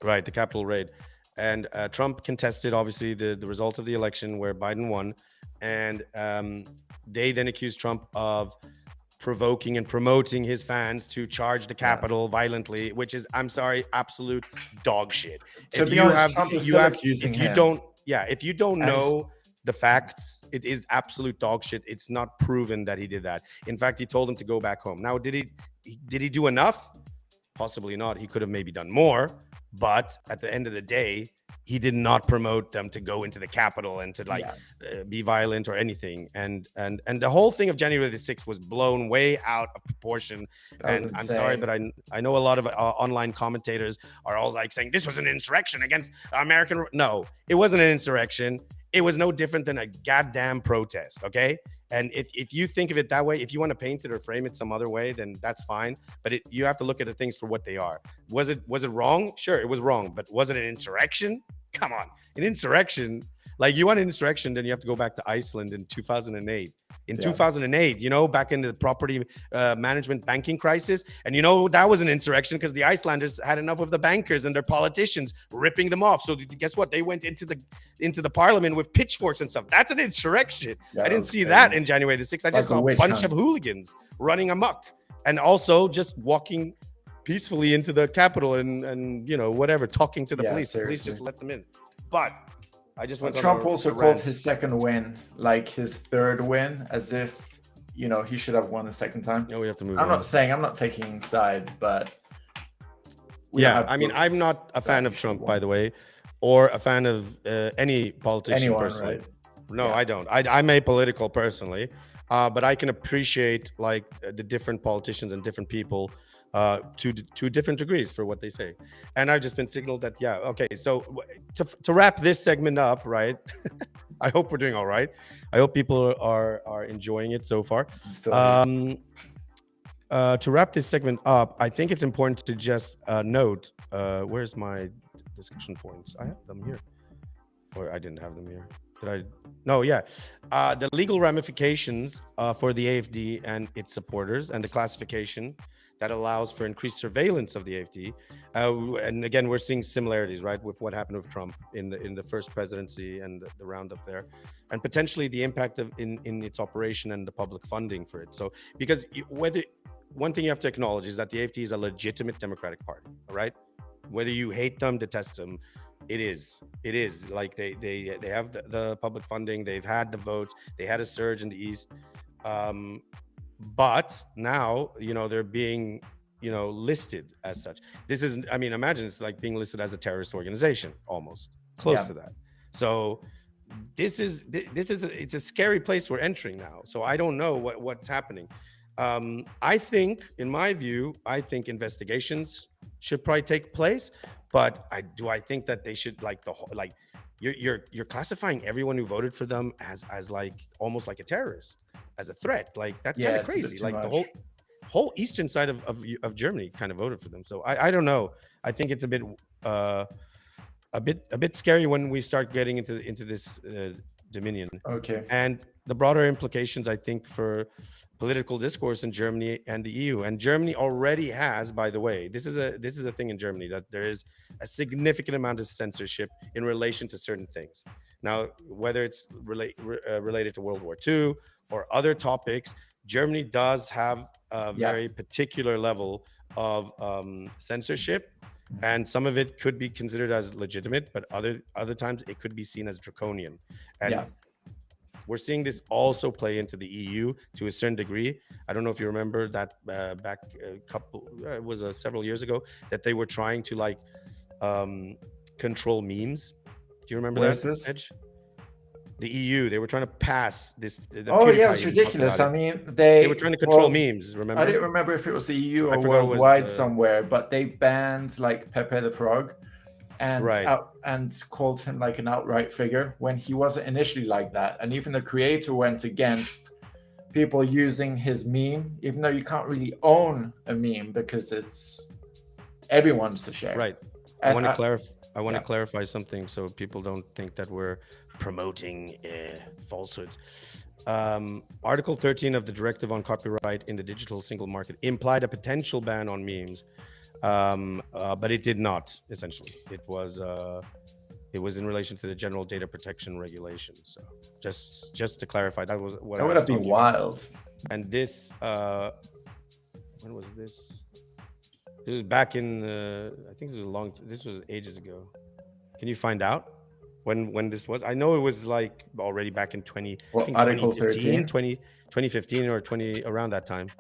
Right, the Capitol raid. And Trump contested, obviously, the results of the election where Biden won. And they then accused Trump of provoking and promoting his fans to charge the Capitol violently, which is, I'm sorry, absolute dog shit. If you don't know the facts, it is absolute dog shit. It's not proven that he did that. In fact, he told him to go back home. Now, did he do enough? Possibly not. He could have maybe done more. But at the end of the day, he did not promote them to go into the Capitol and to be violent or anything. And the whole thing of January the 6th was blown way out of proportion. And I'm sorry, but I know a lot of online commentators are all saying this was an insurrection against American. No, it wasn't an insurrection. it was no different than a goddamn protest, okay? And if you think of it that way, if you want to paint it or frame it some other way, then that's fine. But you have to look at the things for what they are. Was it wrong? Sure, it was wrong. But was it an insurrection? Come on, an insurrection. Like, you want an insurrection, then you have to go back to Iceland in 2008. In 2008, you know, back in the property management banking crisis. And, you know, that was an insurrection because the Icelanders had enough of the bankers and their politicians ripping them off. So guess what? They went into the parliament with pitchforks and stuff. That's an insurrection. Yeah, I didn't see that in January the 6th. I just saw a bunch of hooligans running amok and also just walking peacefully into the Capitol and you know, whatever, talking to the police. The police just let them in. But I just went. Trump also called his second win like his third win, as if, you know, he should have won the second time. No, we have to move. I'm not taking sides, but I mean, I'm not a fan of Trump, by the way, or a fan of any politician personally. Right? No, I don't. I'm apolitical personally, but I can appreciate like the different politicians and different people to different degrees for what they say. And I've just been signaled that, okay, so to wrap this segment up, right? I hope we're doing all right. I hope people are enjoying it so far. To wrap this segment up, I think it's important to just note, where's my discussion points? I have them here. Or I didn't have them here. Did I? No, yeah. The legal ramifications for the AFD and its supporters, and the classification that allows for increased surveillance of the AFD. And again, we're seeing similarities, right, with what happened with Trump in the first presidency and the roundup there, and potentially the impact of in its operation and the public funding for it. So, because one thing you have to acknowledge is that the AFD is a legitimate democratic party, all right? Whether you hate them, detest them, it is like they have the public funding, they've had the votes, they had a surge in the East. But now, you know, they're being, you know, listed as such. This is, I mean, imagine it's like being listed as a terrorist organization, almost close to that. So it's a scary place we're entering now. So I don't know what's happening. I think, in my view, investigations should probably take place. But I think that they should, like, you're classifying everyone who voted for them as like almost like a terrorist, as a threat. Like, that's kind of crazy. Like, the whole eastern side of Germany kind of voted for them. So I don't know. I think it's a bit scary when we start getting into this dominion. Okay. And the broader implications, I think, for political discourse in Germany and the EU. And Germany already has, by the way, this is a thing in Germany, that there is a significant amount of censorship in relation to certain things. Now, whether it's related to World War II or other topics, Germany does have a very particular level of censorship, and some of it could be considered as legitimate, but other times it could be seen as draconian. And we're seeing this also play into the EU to a certain degree. I don't know if you remember that back several years ago, that they were trying to like control memes. Do you remember that, Edge? The EU, they were trying to pass this. It's ridiculous. I mean, they were trying to control memes. Remember? I didn't remember if it was the EU or worldwide somewhere, but they banned like Pepe the Frog, and called him like an outright figure when he wasn't initially like that. And even the creator went against people using his meme, even though you can't really own a meme because it's everyone's to share. Right. And I want to clarify something so people don't think that we're promoting falsehoods. Article 13 of the Directive on Copyright in the Digital Single Market implied a potential ban on memes, but it did not. Essentially, it was in relation to the General Data Protection Regulation. So just to clarify, that was what that would have been wild. And this, when was this? This was back in, I think this was ages ago. Can you find out when this was? I know it was like already back in 2015 or around that time.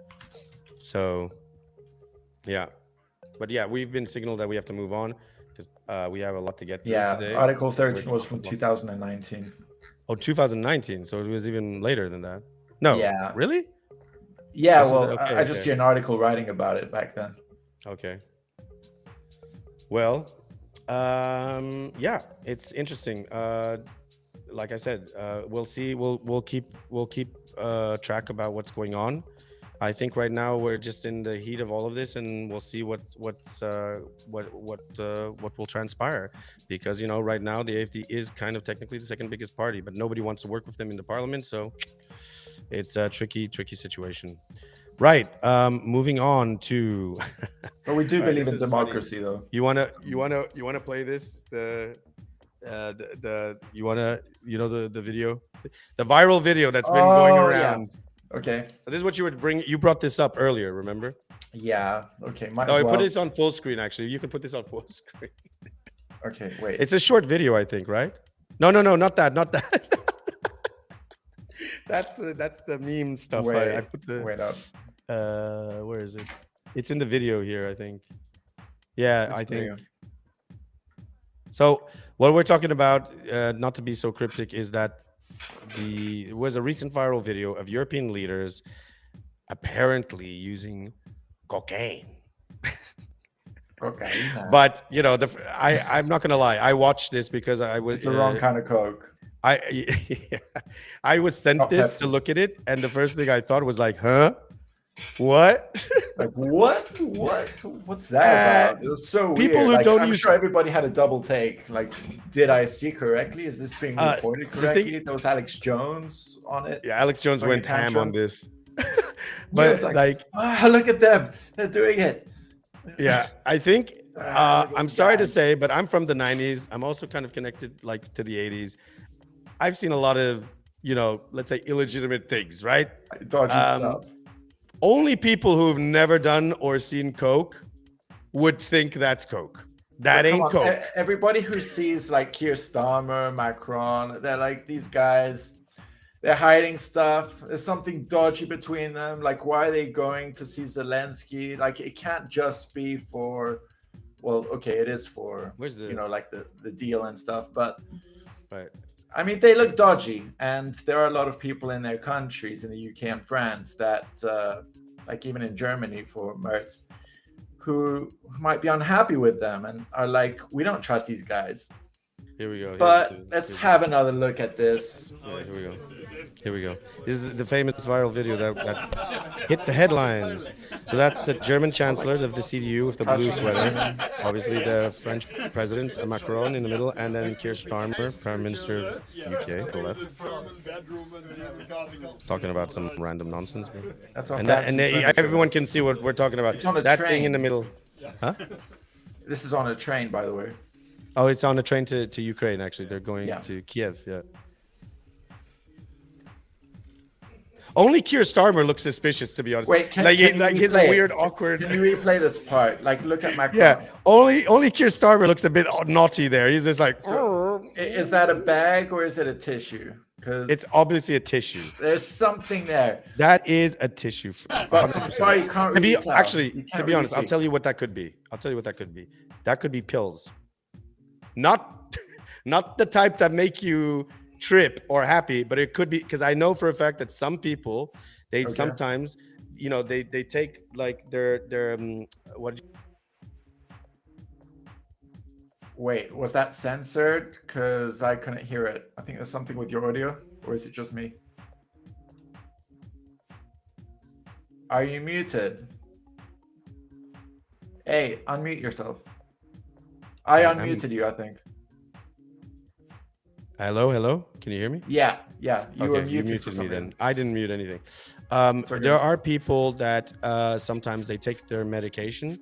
So, yeah. But yeah, we've been signaled that we have to move on because we have a lot to get through today. Article 13 was from 2019. Oh, 2019. So it was even later than that. No. Yeah. Really? Yeah, I just see an article writing about it back then. Okay. Well, yeah, it's interesting. like I said, we'll see. We'll keep track about what's going on. I think right now we're just in the heat of all of this, and we'll see what will transpire. Because right now the AFD is kind of technically the second biggest party, but nobody wants to work with them in the parliament, so it's a tricky situation. Right. Moving on to. But we do All right, believe this in is democracy, funny. though. You wanna play this? You wanna the video, the viral video that's been going around. Okay. So this is what you would bring. You brought this up earlier, remember? Yeah. Okay. Might No, as I well. put this on full screen. Actually, you can put this on full screen. Okay. Wait. It's a short video, I think, right? No, not that. That's the meme stuff. I put the. Wait up. Where is it? It's in the video here, I think. Yeah, I think. Video? So what we're talking about, not to be so cryptic, is that it was a recent viral video of European leaders apparently using cocaine. Okay. But I'm not gonna lie. I watched this because I was It's the wrong kind of coke. I was sent Not this Pepsi. to look at it, and the first thing I thought was like, huh? What? Like what? What's that about? It was so people weird. who Like, don't I'm use- sure everybody had a double take. Like, did I see correctly? Is this being reported the thing- correctly? There was Alex Jones on it. Yeah, Alex Jones Throwing went a ham tantrum. on this. But But like, look at them. They're doing it. yeah, I think Look at I'm the sorry to guy. say, but I'm from the 90s. I'm also kind of connected like to the 80s. I've seen a lot of, let's say illegitimate things, right? Dodgy stuff. Only people who've never done or seen coke would think that's coke. That But come ain't on, coke. Everybody who sees like Keir Starmer, Macron, they're like, these guys, they're hiding stuff. There's something dodgy between them. Like, why are they going to see Zelensky? Like, it can't just be for, well, okay, it is for, Where's the- like the deal and stuff. But Right. I mean, they look dodgy. And there are a lot of people in their countries, in the UK and France, that, like even in Germany for Merz, who might be unhappy with them and are like, we don't trust these guys. Here we go. But let's have another look at this. Yeah, here we go. This is the famous viral video that hit the headlines. So that's the German chancellor of the CDU with the blue sweater. Obviously the French president, Macron, in the middle, and then Keir Starmer, Prime Minister of UK, to the left. Talking about some random nonsense. Bro. That's on And fancy furniture. everyone can see what we're talking about. It's on a That train. thing in the middle. Huh? This is on a train, by the way. Oh, it's on a train to Ukraine, actually. They're going Yeah. to Kiev, yeah. Only Keir Starmer looks suspicious, to be honest. Wait, can like you his replay it? weird, awkward. Can you replay this part? Like, look at Macron. Yeah, only Keir Starmer looks a bit naughty there. He's just like, Is that a bag or is it a tissue? Because it's obviously a tissue. there's something there. That is a tissue. But from far, you can't To be really tell. actually, You to can't be really honest, I'll see. tell you what that could be. That could be pills, not the type that make you trip or happy, but it could be, because I know for a fact that some people they Okay. sometimes they take like their what. Wait, was that censored? Because I couldn't hear it. I think there's something with your audio, or is it just me? Are you muted? Hey, unmute yourself. I I'm- unmuted you, I think. Hello, can you hear me? Yeah, you were Okay, you muted for muted some me then. reason. I didn't mute anything. okay. There are people that sometimes they take their medication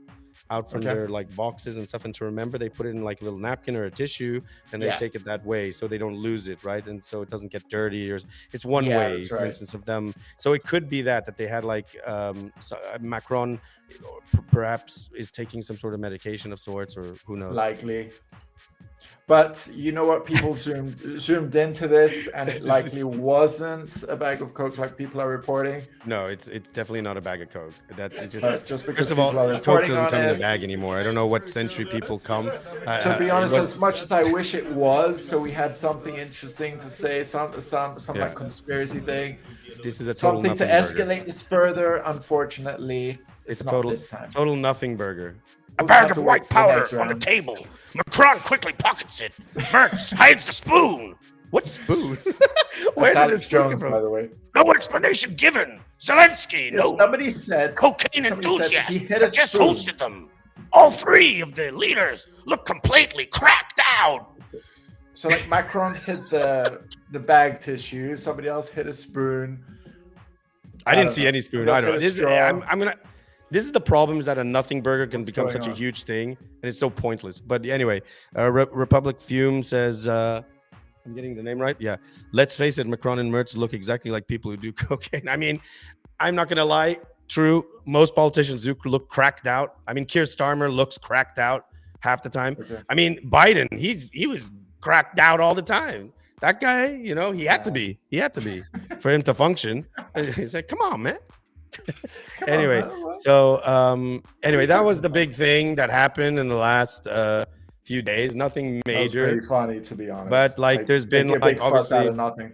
out from Okay. their like boxes and stuff, and to remember they put it in like a little napkin or a tissue, and they Yeah. take it that way so they don't lose it, right? And so it doesn't get dirty, or it's one Yeah, way, that's for right. instance, of them. So it could be that they had like Macron perhaps is taking some sort of medication of sorts, or who knows. Likely. But you know what? People zoomed into this, and it This likely is- wasn't a bag of coke like people are reporting. No, it's definitely not a bag of coke. It's just But just because first of all, people are coke reporting doesn't on come in a it. bag anymore. I don't know what century people come. To be honest, but- as much as I wish it was, so we had something interesting to say, some Yeah. like conspiracy thing, this is a total something to nothing burger. escalate this further. Unfortunately, It's a not total this time. total nothing burger. A We'll bag have of to white wait for the powder next on the round. table. Macron quickly pockets it. Mertz hides the spoon. What spoon? That's Where did Alex this spoon come Jones, by from? the way. No explanation given. Zelensky, Yeah, somebody said he hit a just spoon. hosted them. All three of the leaders look completely cracked out. So like Macron hit the bag tissue. Somebody else hit a spoon. I didn't don't see know. any spoon. Somebody I don't know. else hit a This, straw. I'm gonna. This is the problem: is that a nothing burger can What's become going such a on? huge thing, and it's so pointless. But anyway, Republic Fume says, "I'm getting the name right." Yeah. Let's face it, Macron and Merz look exactly like people who do cocaine. I mean, I'm not gonna lie. True, most politicians do look cracked out. I mean, Keir Starmer looks cracked out half the time. Okay. I mean, Biden, he was cracked out all the time. That guy, you know, he had to be for him to function. He's like, come on, man. Anyway, so anyway, that was the big thing that happened in the last few days. Nothing That was major, pretty funny, to be honest. but like there's been making a like big fuss out obviously, of nothing.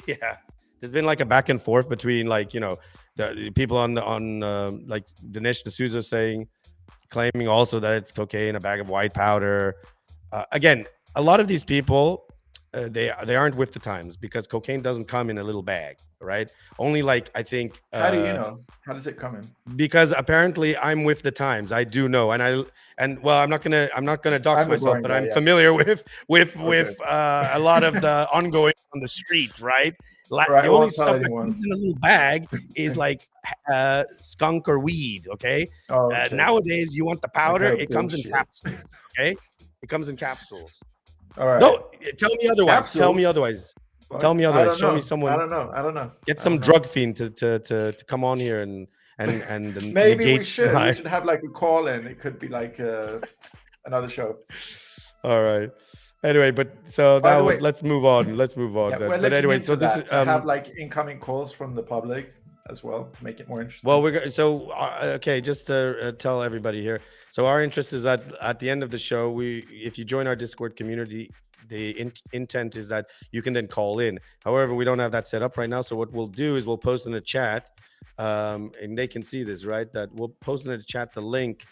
yeah, there's been like a back and forth between like, you know, the people on like Dinesh D'Souza claiming also that it's cocaine, a bag of white powder. Again, a lot of these people, they aren't with the times, because cocaine doesn't come in a little bag, right? Only like, I think. How do you know? How does it come in? Because apparently I'm with the times. I do know, and well, I'm not gonna dox I'm a myself, boring but guy, I'm yeah. familiar with a lot of the ongoing on the street, right? Like Right, the I only won't tell stuff that anyone. comes in a little bag is like skunk or weed. Okay. Oh, okay. Nowadays, you want the powder? kind of It comes in bullshit. capsules. Okay. It comes in capsules. All right. No, tell me otherwise. Tell me Capsules? otherwise. What? Tell me I otherwise. don't Show know. me someone. I don't know. Get I some don't know. drug fiend to come on here and Maybe we negate should. my- We should have like a call in. It could be like another show. All right. Anyway, but so By that the was. way- Let's move on. Let's move on. Yeah, then. we're But looking anyway, into so this that is to have like incoming calls from the public as well to make it more interesting. well, okay. Just to tell everybody here. So our interest is that at the end of the show, if you join our Discord community, the intent is that you can then call in. However, we don't have that set up right now. So what we'll do is we'll post in a chat, and they can see this, right? That we'll post in the chat the link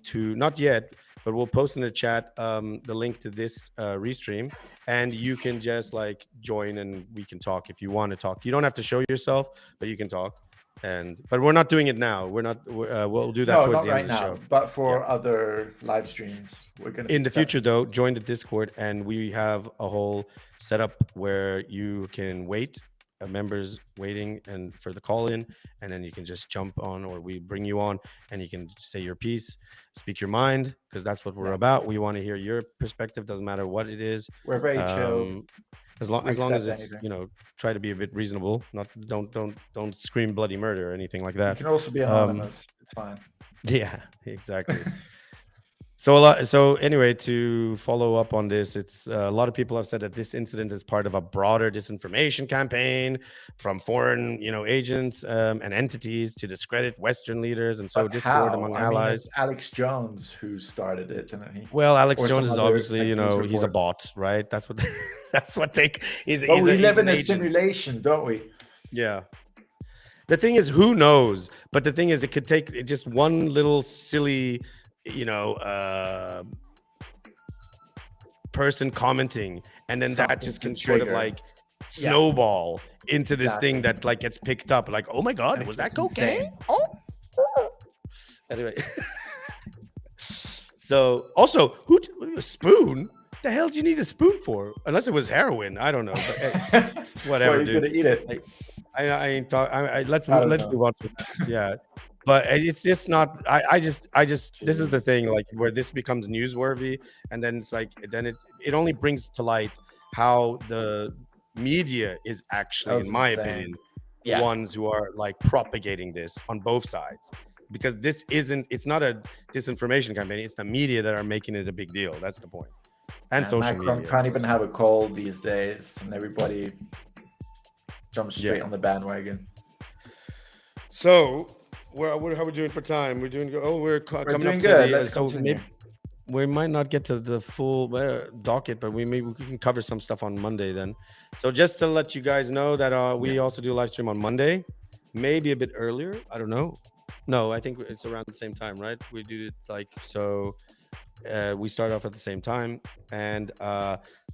to, not yet, but we'll post in the chat the link to this restream, and you can just like join and we can talk if you want to talk. You don't have to show yourself, but you can talk. But we're not doing it now. We'll do that no, towards not the end right of the now. show. But for other live streams, we're gonna In the fix that. future, though, join the Discord, and we have a whole setup where you can wait, members waiting and for the call in, and then you can just jump on, or we bring you on, and you can say your piece, speak your mind, because that's what we're about. We want to hear your perspective. Doesn't matter what it is. We're very chill. As long We as accept it's anything. try to be a bit reasonable. Not don't scream bloody murder or anything like You that. can also be anonymous. It's fine. Yeah, exactly. So anyway, to follow up on this, it's a lot of people have said that this incident is part of a broader disinformation campaign from foreign, agents and entities to discredit Western leaders and sow But discord how? among I mean, allies. it's Alex Jones who started it, isn't he? Well, Alex Or Jones some is other obviously, fake news he's a reports. bot, right? That's what that's what they. He's But we live an in a agent. simulation, don't we? Yeah. The thing is, who knows? But the thing is, it could take just one little silly, person commenting, and then that Something just to can sort of trigger. like snowball into this Exactly. thing that like gets picked up. Like, oh my God, And was it that gets cocaine? insane. Oh. Anyway. So also, a spoon? The hell do you need a spoon for? Unless it was heroin. I don't know. But, hey, whatever, Well, you're dude. gonna eat it. I ain't talk. Let's I don't let's know. move on to yeah. But it's just not. I just. This is the thing, like where this becomes newsworthy, and then it's like then it only brings to light how the media is actually, was in my insane. opinion, Yeah. the ones who are like propagating this on both sides. Because this isn't. It's not a disinformation campaign. It's the media that are making it a big deal. That's the point. And social Macron media. can't even have a call these days, and everybody jumps straight on the bandwagon. So, how are we doing for time? We're doing good. Oh, we're coming doing up good. to the. Let's So continue. we might not get to the full docket, but we can cover some stuff on Monday then. So just to let you guys know that we also do a live stream on Monday, maybe a bit earlier. I don't know. No, I think it's around the same time, right? We do it like so. We start off at the same time, and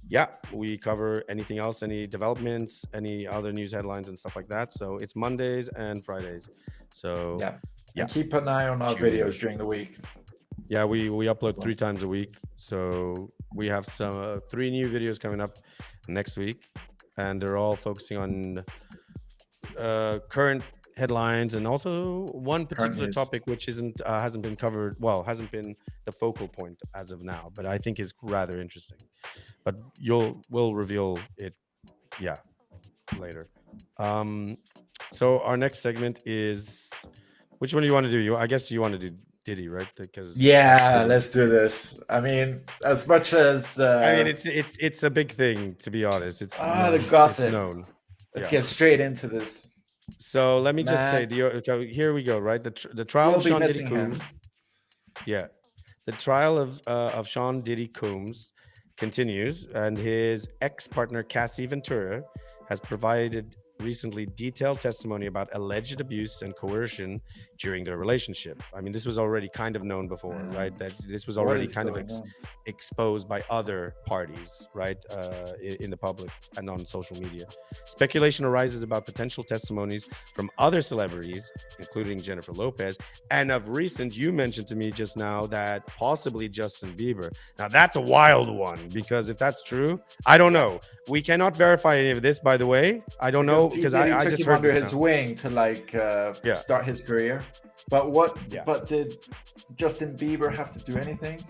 yeah, we cover anything else, any developments, any other news headlines and stuff like that. So it's Mondays and Fridays. So Yeah. yeah, And keep an eye on our tune in. videos during the week. Yeah, we upload 3 times a week. So we have some 3 new videos coming up next week, and they're all focusing on current headlines and also one particular news. topic which hasn't been covered, well, hasn't been the focal point as of now, but I think is rather interesting. But we'll reveal it, yeah, later. So our next segment is, which one do you want to do? I guess you want to do Diddy, right? Because Yeah, let's do this. I mean, as much as I mean, it's a big thing, to be honest. It's the gossip. It's known. Let's Yeah. get straight into this. So let me just say, Man. okay, here we go. Right, the trial We'll of be Sean Diddy missing him. Combs. Yeah, the trial of Sean Diddy Combs continues, and his ex-partner Cassie Ventura has provided recently detailed testimony about alleged abuse and coercion during their relationship. I mean, this was already kind of known before, right? That this was What already is kind of going on? exposed by other parties, right, in the public and on social media. Speculation arises about potential testimonies from other celebrities, including Jennifer Lopez, and of recent, you mentioned to me just now that possibly Justin Bieber. Now, that's a wild one, because if that's true, I don't know. We cannot verify any of this, by the way. I don't know, because Diddy I took just him heard under this his now. wing to like Yeah. start his career. But what? Yeah. But did Justin Bieber have to do anything?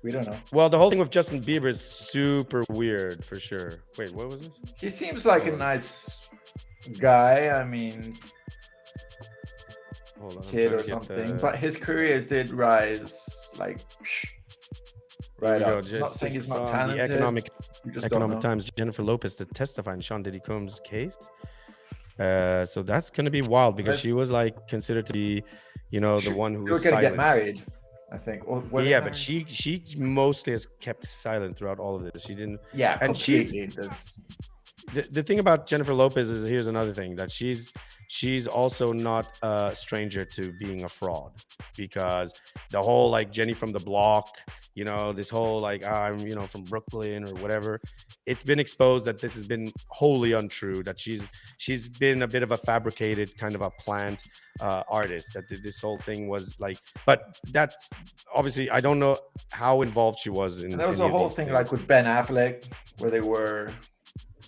We don't know. Well, the whole thing with Justin Bieber is super weird, for sure. Wait, what was this? He seems like a nice guy. I mean, Hold on, I'm kid trying or to get something. the- But his career did rise like right Here we up. go. I'm not Just saying he's not from talented. the Economic You just don't know. Times, Jennifer Lopez to testify in Sean Diddy Combs' case. So that's gonna be wild, because she was like considered to be, the one who They were was gonna silent. get married, I think. Or were they Yeah, but married? she mostly has kept silent throughout all of this. She didn't. Yeah, and she's completely. the thing about Jennifer Lopez is, here's another thing, that she's also not a stranger to being a fraud, because the whole like Jenny from the block, this whole like I'm from Brooklyn or whatever, it's been exposed that this has been wholly untrue, that she's been a bit of a fabricated kind of a plant artist, that this whole thing was like, but that's obviously, I don't know how involved she was in. And there was any a of whole these thing things. like with Ben Affleck where they were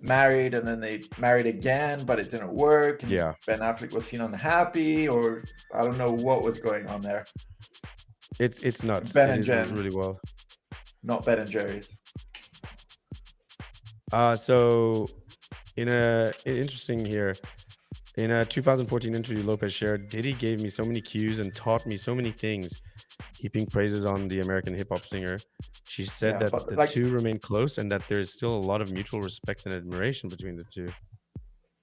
married and then they married again, but it didn't work. And Yeah. Ben Affleck was seen unhappy, or I don't know what was going on there. It's nuts. Ben It and is Jen. really well. Not Ben and Jerry's. So interesting here, in a 2014 interview Lopez shared, Diddy gave me so many cues and taught me so many things, heaping praises on the American hip-hop singer. She said Yeah, that but, the like- two remain close and that there is still a lot of mutual respect and admiration between the two.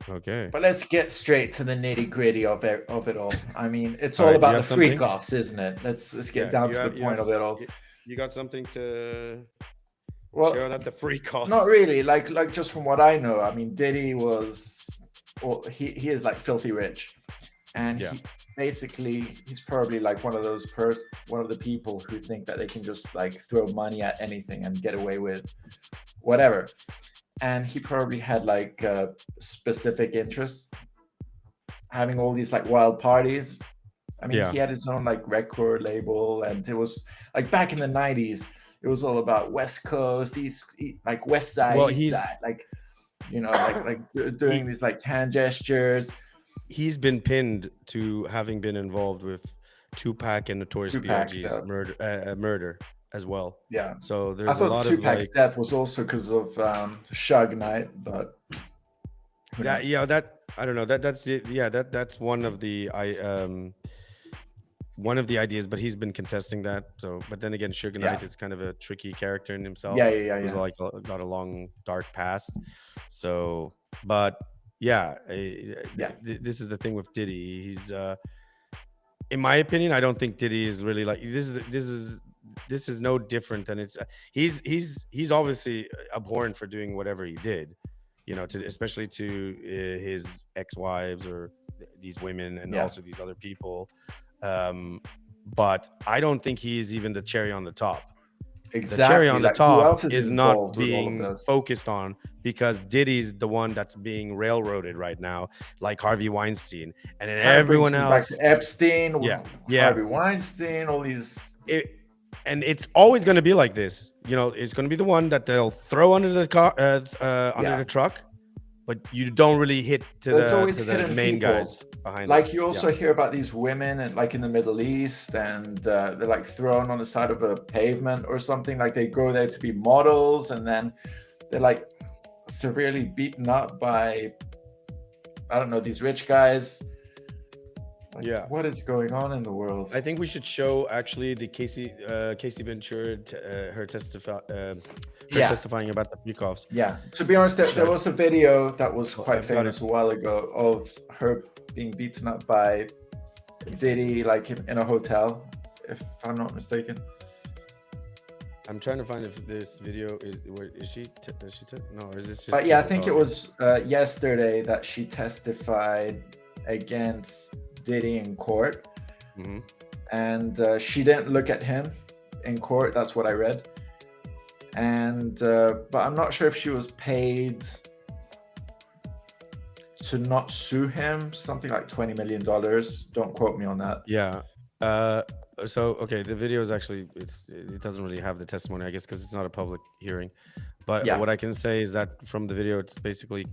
Okay. But let's get straight to the nitty gritty of it all. I mean, it's All all right, about you the have something? freak offs, isn't it? Let's get Yeah, down you to have- the you point have of it all. You got something to Well, share out the freak off? not really. Like just from what I know, I mean, Diddy was, well, he is like filthy rich, and Yeah. he's probably like one of the people who think that they can just like throw money at anything and get away with whatever. And he probably had like specific interests, having all these like wild parties. I mean, Yeah. he had his own like record label, and it was like back in the 90s. It was all about West Coast, like West Side, Well, East Side, like doing these like hand gestures. He's been pinned to having been involved with Tupac and Notorious Tupac B.I.G.'s stuff. murder as well. Yeah, So I there's a thought lot of Tupac's like death was also because of Suge Knight, but who knows? that I don't know, that's it. Yeah, that's one of the ideas, but he's been contesting that. So, but then again, Suge Knight is kind of a tricky character in himself. Yeah. He's like got a long dark past. So, but yeah, this is the thing with Diddy. He's in my opinion, I don't think Diddy is really like this is no different than he's obviously abhorrent for doing whatever he did, especially to his ex-wives or these women and also these other people. But I don't think he's even the cherry on the top. Exactly. The cherry on the Like, who top else is not involved with all of being this? focused on because Diddy's the one that's being railroaded right now, like Harvey Weinstein, and then Kind of brings everyone me else. back to Epstein, Yeah, Harvey Weinstein, all these. And it's always going to be like this. You know, it's going to be the one that they'll throw under the car, under the truck, but you don't really hit to There's the always to the hidden main people. guys behind. Like it. you also hear about these women, and like in the Middle East, and they're like thrown on the side of a pavement or something. Like they go there to be models, and then they're like severely beaten up by, I don't know, these rich guys. Like, what is going on in the world? I think we should show actually the Casey Ventura, her testifying about the Freakoffs. Yeah, to be honest, there was a video that was quite famous a while ago of her being beaten up by Diddy, like in a hotel, if I'm not mistaken. I'm trying to find if this video is she no, or is this just? But yeah, I think it was yesterday that she testified against Diddy in court, and she didn't look at him in court. That's what I read. And but I'm not sure if she was paid to not sue him, something like $20 million. Don't quote me on that. Yeah. So okay, the video is actually it doesn't really have the testimony, I guess, because it's not a public hearing. But what I can say is that from the video, it's basically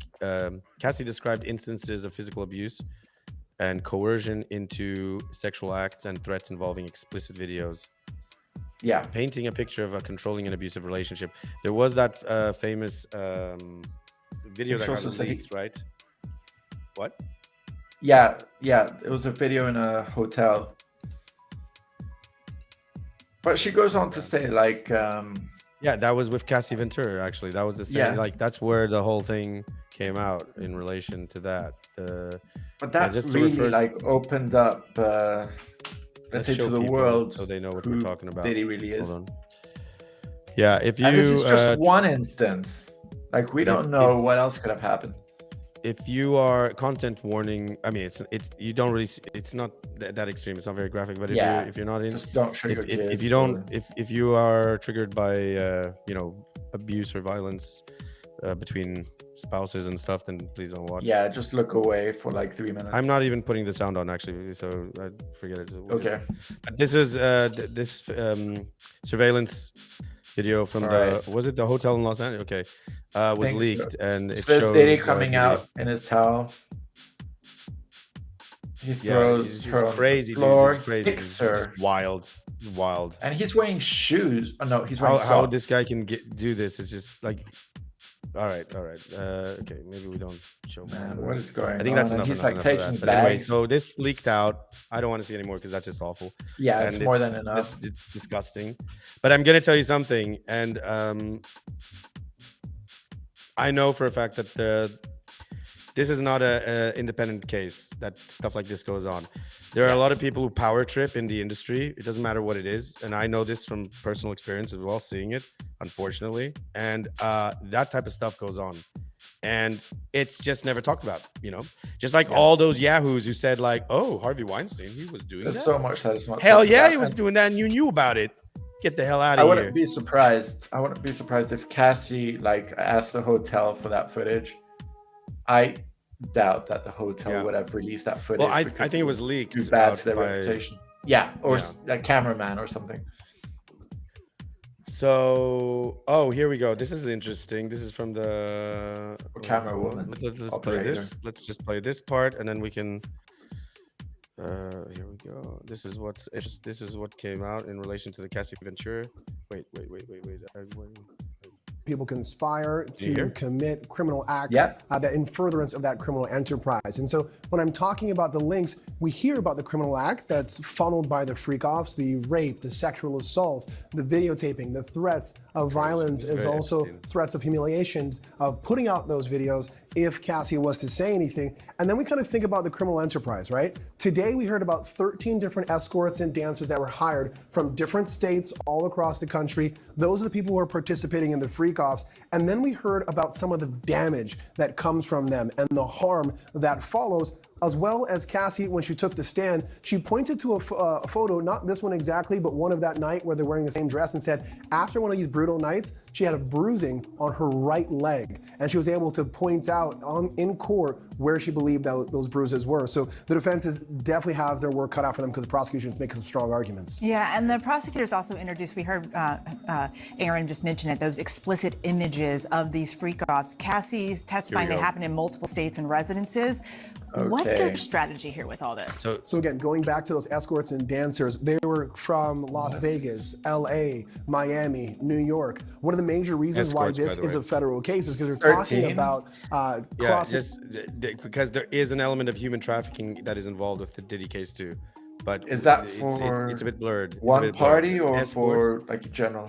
Cassie described instances of physical abuse and coercion into sexual acts and threats involving explicit videos. Yeah, painting a picture of a controlling and abusive relationship. There was that famous video that got leaked, right? What? Yeah, it was a video in a hotel. But she goes on to say, like, yeah, that was with Cassie Ventura. Actually, that was the same. Like, that's where the whole thing came out in relation to that. But that really like opened up, let's say, to the world, so they know what we're talking about. Diddy really is. Yeah, if you. And this is just one instance. Like, we don't know what else could have happened. If you are content warning, I mean, it's you don't really. It's not that extreme. It's not very graphic. But if you're not in, just don't trigger if you don't, if you are triggered by you know, abuse or violence between spouses and stuff, then please don't watch. Yeah, just look away for like 3 minutes. I'm not even putting the sound on actually, so I forget it. Okay. This is this surveillance video from was it the hotel in Los Angeles? Okay, was leaked and it shows Diddy coming out in his towel. He throws her on the floor, kicks her. It's wild. It's wild. And he's wearing shoes. Oh no, he's wearing socks. How this guy can do this is just like. All right. Okay, maybe we don't show. Man, what is going on? I think that's enough. He's like taking bags. Anyway, so this leaked out. I don't want to see anymore because that's just awful. Yeah, it's more than enough. It's disgusting. But I'm gonna tell you something, and I know for a fact that this is not a independent case that stuff like this goes on. There are a lot of people who power trip in the industry. It doesn't matter what it is, and I know this from personal experience as well, seeing it, unfortunately. And that type of stuff goes on, and it's just never talked about. You know, just like all those yahoos who said like, "Oh, Harvey Weinstein, he was doing that." There's so much that is not. Hell yeah, he was doing that, and you knew about it. Get the hell out of here. I wouldn't be surprised. I wouldn't be surprised if Cassie like asked the hotel for that footage. I doubt that the hotel would have released that footage. Well, I think it was leaked. Too bad to their reputation. Yeah, or a cameraman or something. So, here we go. This is interesting. This is from the camera woman. Let's play this. Let's just play this part, and then we can. Here we go. This is what came out in relation to the Cassie Ventura. Wait. People conspire to commit criminal acts that in furtherance of that criminal enterprise. And so when I'm talking about the links, we hear about the criminal act that's funneled by the freak-offs, the rape, the sexual assault, the videotaping, the threats of violence, is also threats of humiliations, of putting out those videos if Cassie was to say anything. And then we kind of think about the criminal enterprise, right? Today we heard about 13 different escorts and dancers that were hired from different states all across the country. Those are the people who are participating in the freak-offs. And then we heard about some of the damage that comes from them and the harm that follows as well as Cassie, when she took the stand, she pointed to a photo, not this one exactly, but one of that night where they're wearing the same dress, and said after one of these brutal nights, she had a bruising on her right leg. And she was able to point out in court where she believed that those bruises were. So the defenses definitely have their work cut out for them because the prosecution's making some strong arguments. Yeah, and the prosecutors also introduced, we heard Aaron just mention it, those explicit images of these freak-offs. Cassie's testifying they happen in multiple states and residences. Okay. What's their strategy here with all this? So again, going back to those escorts and dancers, they were from Las Vegas, LA, Miami, New York. One of the major reasons escorts, why this is a federal case is because we're talking about because there is an element of human trafficking that is involved with the Diddy case too. But is that for it's a bit blurred. One party or escorts, for like general?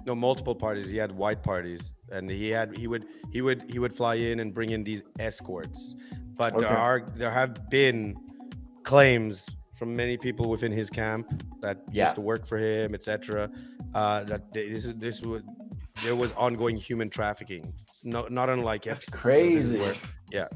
No, multiple parties. He had white parties, and he would fly in and bring in these escorts. But there have been claims from many people within his camp that used to work for him, etc. That there was ongoing human trafficking. It's not unlike that's crazy. So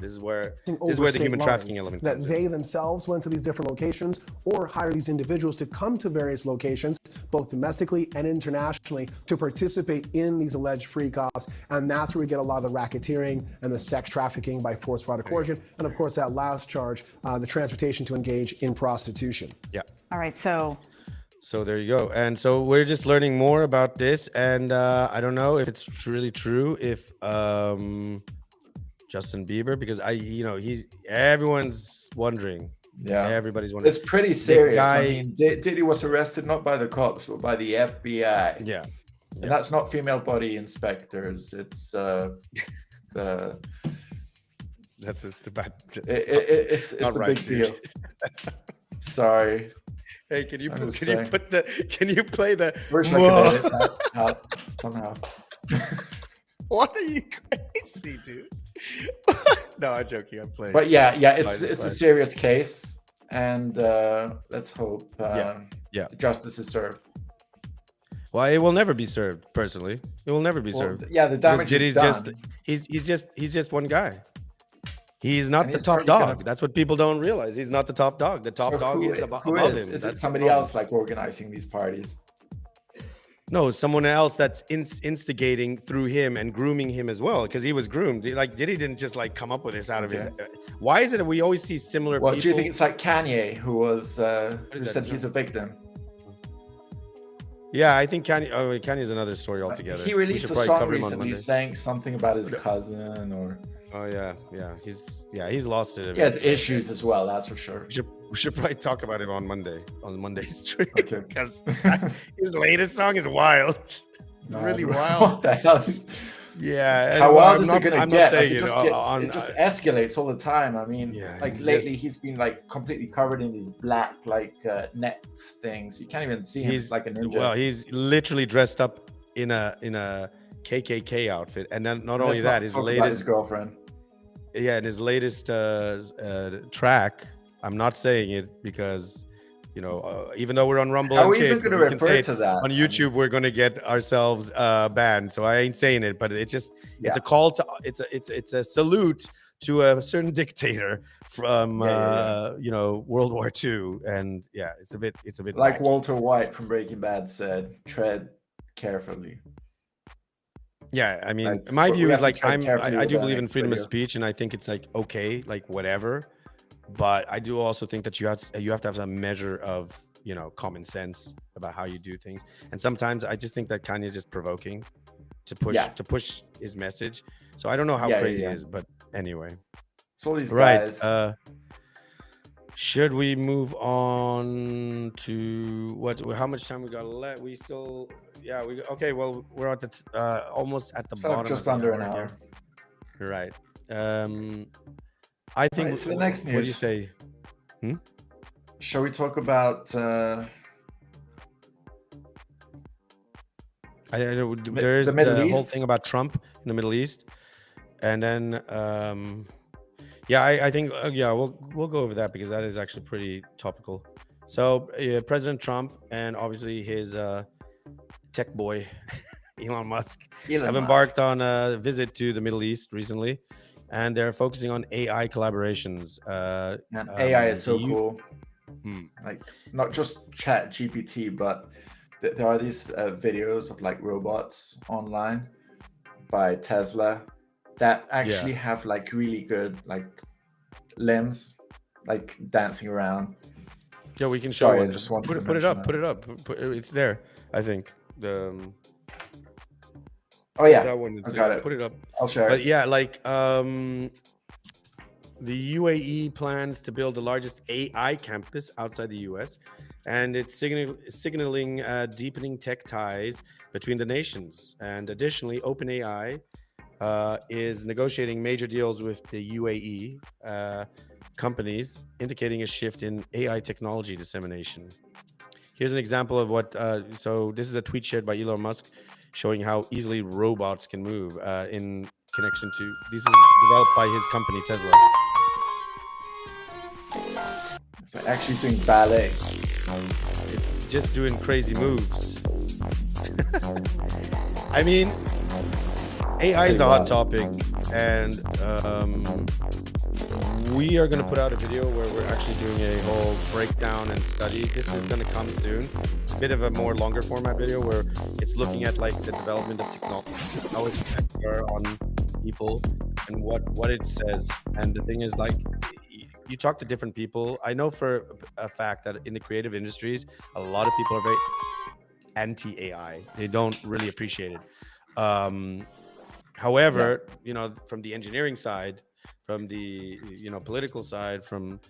this is where the human trafficking element that comes they in. themselves went to these different locations or hire these individuals to come to various locations, both domestically and internationally, to participate in these alleged freak-offs. And that's where we get a lot of the racketeering and the sex trafficking by force, fraud, or coercion. And of course, that last charge, the transportation to engage in prostitution. Yeah. All right, so there you go. And so we're just learning more about this. And I don't know if it's really true if Justin Bieber, because everyone's wondering. Yeah, everybody's wondering. It's pretty serious. I mean, Diddy was arrested not by the cops, but by the FBI. Yeah. And that's not female body inspectors. It's that's the bad. It's the right, big deal. Sorry. Hey, can you play the? Where's my somehow? What are you crazy, dude? No, I'm joking. I'm playing. But yeah, it's a serious case, and let's hope justice is served. Well, it will never be served. Personally, it will never be served. Yeah, the damage is done. He's just one guy. He's not the top dog. That's what people don't realize. He's not the top dog. The top dog is above him. Is it somebody else like organizing these parties? No, someone else that's instigating through him and grooming him as well, because he was groomed. Like Diddy didn't just like come up with this out of his. Why is it that we always see similar people? Do you think it's like Kanye, who said he's a victim? Yeah, I think Kanye's another story altogether. He released a song recently saying something about his cousin or. Oh yeah, he's lost it. He has issues as well, that's for sure. We should probably talk about him on Monday's stream, because his latest song is wild. It's really wild. What the hell? Yeah. How wild is it gonna get? Like, it just escalates all the time. I mean, lately he's been like completely covered in these black net things. You can't even see him. He's like a ninja. Well, he's literally dressed up in a KKK outfit, and then not only that, his latest girlfriend. Yeah, in his latest track, I'm not saying it because, even though we're on Rumble, are we even going to refer to that on YouTube? We're going to get ourselves banned, so I ain't saying it. But it's just it's a call to it's a salute to a certain dictator from World War II, and it's a bit like Walter White from Breaking Bad said, tread carefully. Yeah, I mean, my view is like I do believe in freedom of speech, and I think it's like okay, like whatever. But I do also think that you have to have some measure of common sense about how you do things. And sometimes I just think that Kanye is just provoking to push his message. So I don't know how crazy it is, but anyway. So all these guys. Should we move on to how much time we got left? We still, okay. Well, we're at the almost at the bottom. Just under an hour. You're right. I think it's the next news. What do you say? Shall we talk about? I know there's the whole thing about Trump in the Middle East, and then I think we'll go over that because that is actually pretty topical. So President Trump and obviously his tech boy Elon Musk have embarked on a visit to the Middle East recently. and they're focusing on AI collaborations. And AI is so the cool. Like not just Chat GPT, but there are these videos of like robots online by Tesla that actually have like really good like limbs, like dancing around. Yeah, we can Sorry, show I it. just wanted to Put it up. mention Put it up. It's there. I think oh yeah, that one. I got it. Put it up. I'll share But it. yeah, like the UAE plans to build the largest AI campus outside the US, and it's signaling deepening tech ties between the nations. And additionally, OpenAI is negotiating major deals with the UAE companies, indicating a shift in AI technology dissemination. Here's an example of what. So this is a tweet shared by Elon Musk, showing how easily robots can move in connection to. This is developed by his company Tesla. It's like actually doing ballet. It's just doing crazy moves. I mean, AI is a hot topic, and we are going to put out a video where we're actually doing a whole breakdown and study. This is going to come soon. A bit of a more longer format video where it's looking at like the development of technology, how it's on people, and what it says. And the thing is, like, you talk to different people. I know for a fact that in the creative industries, a lot of people are very anti-AI. They don't really appreciate it. However, you know, from the engineering side, from the political side, from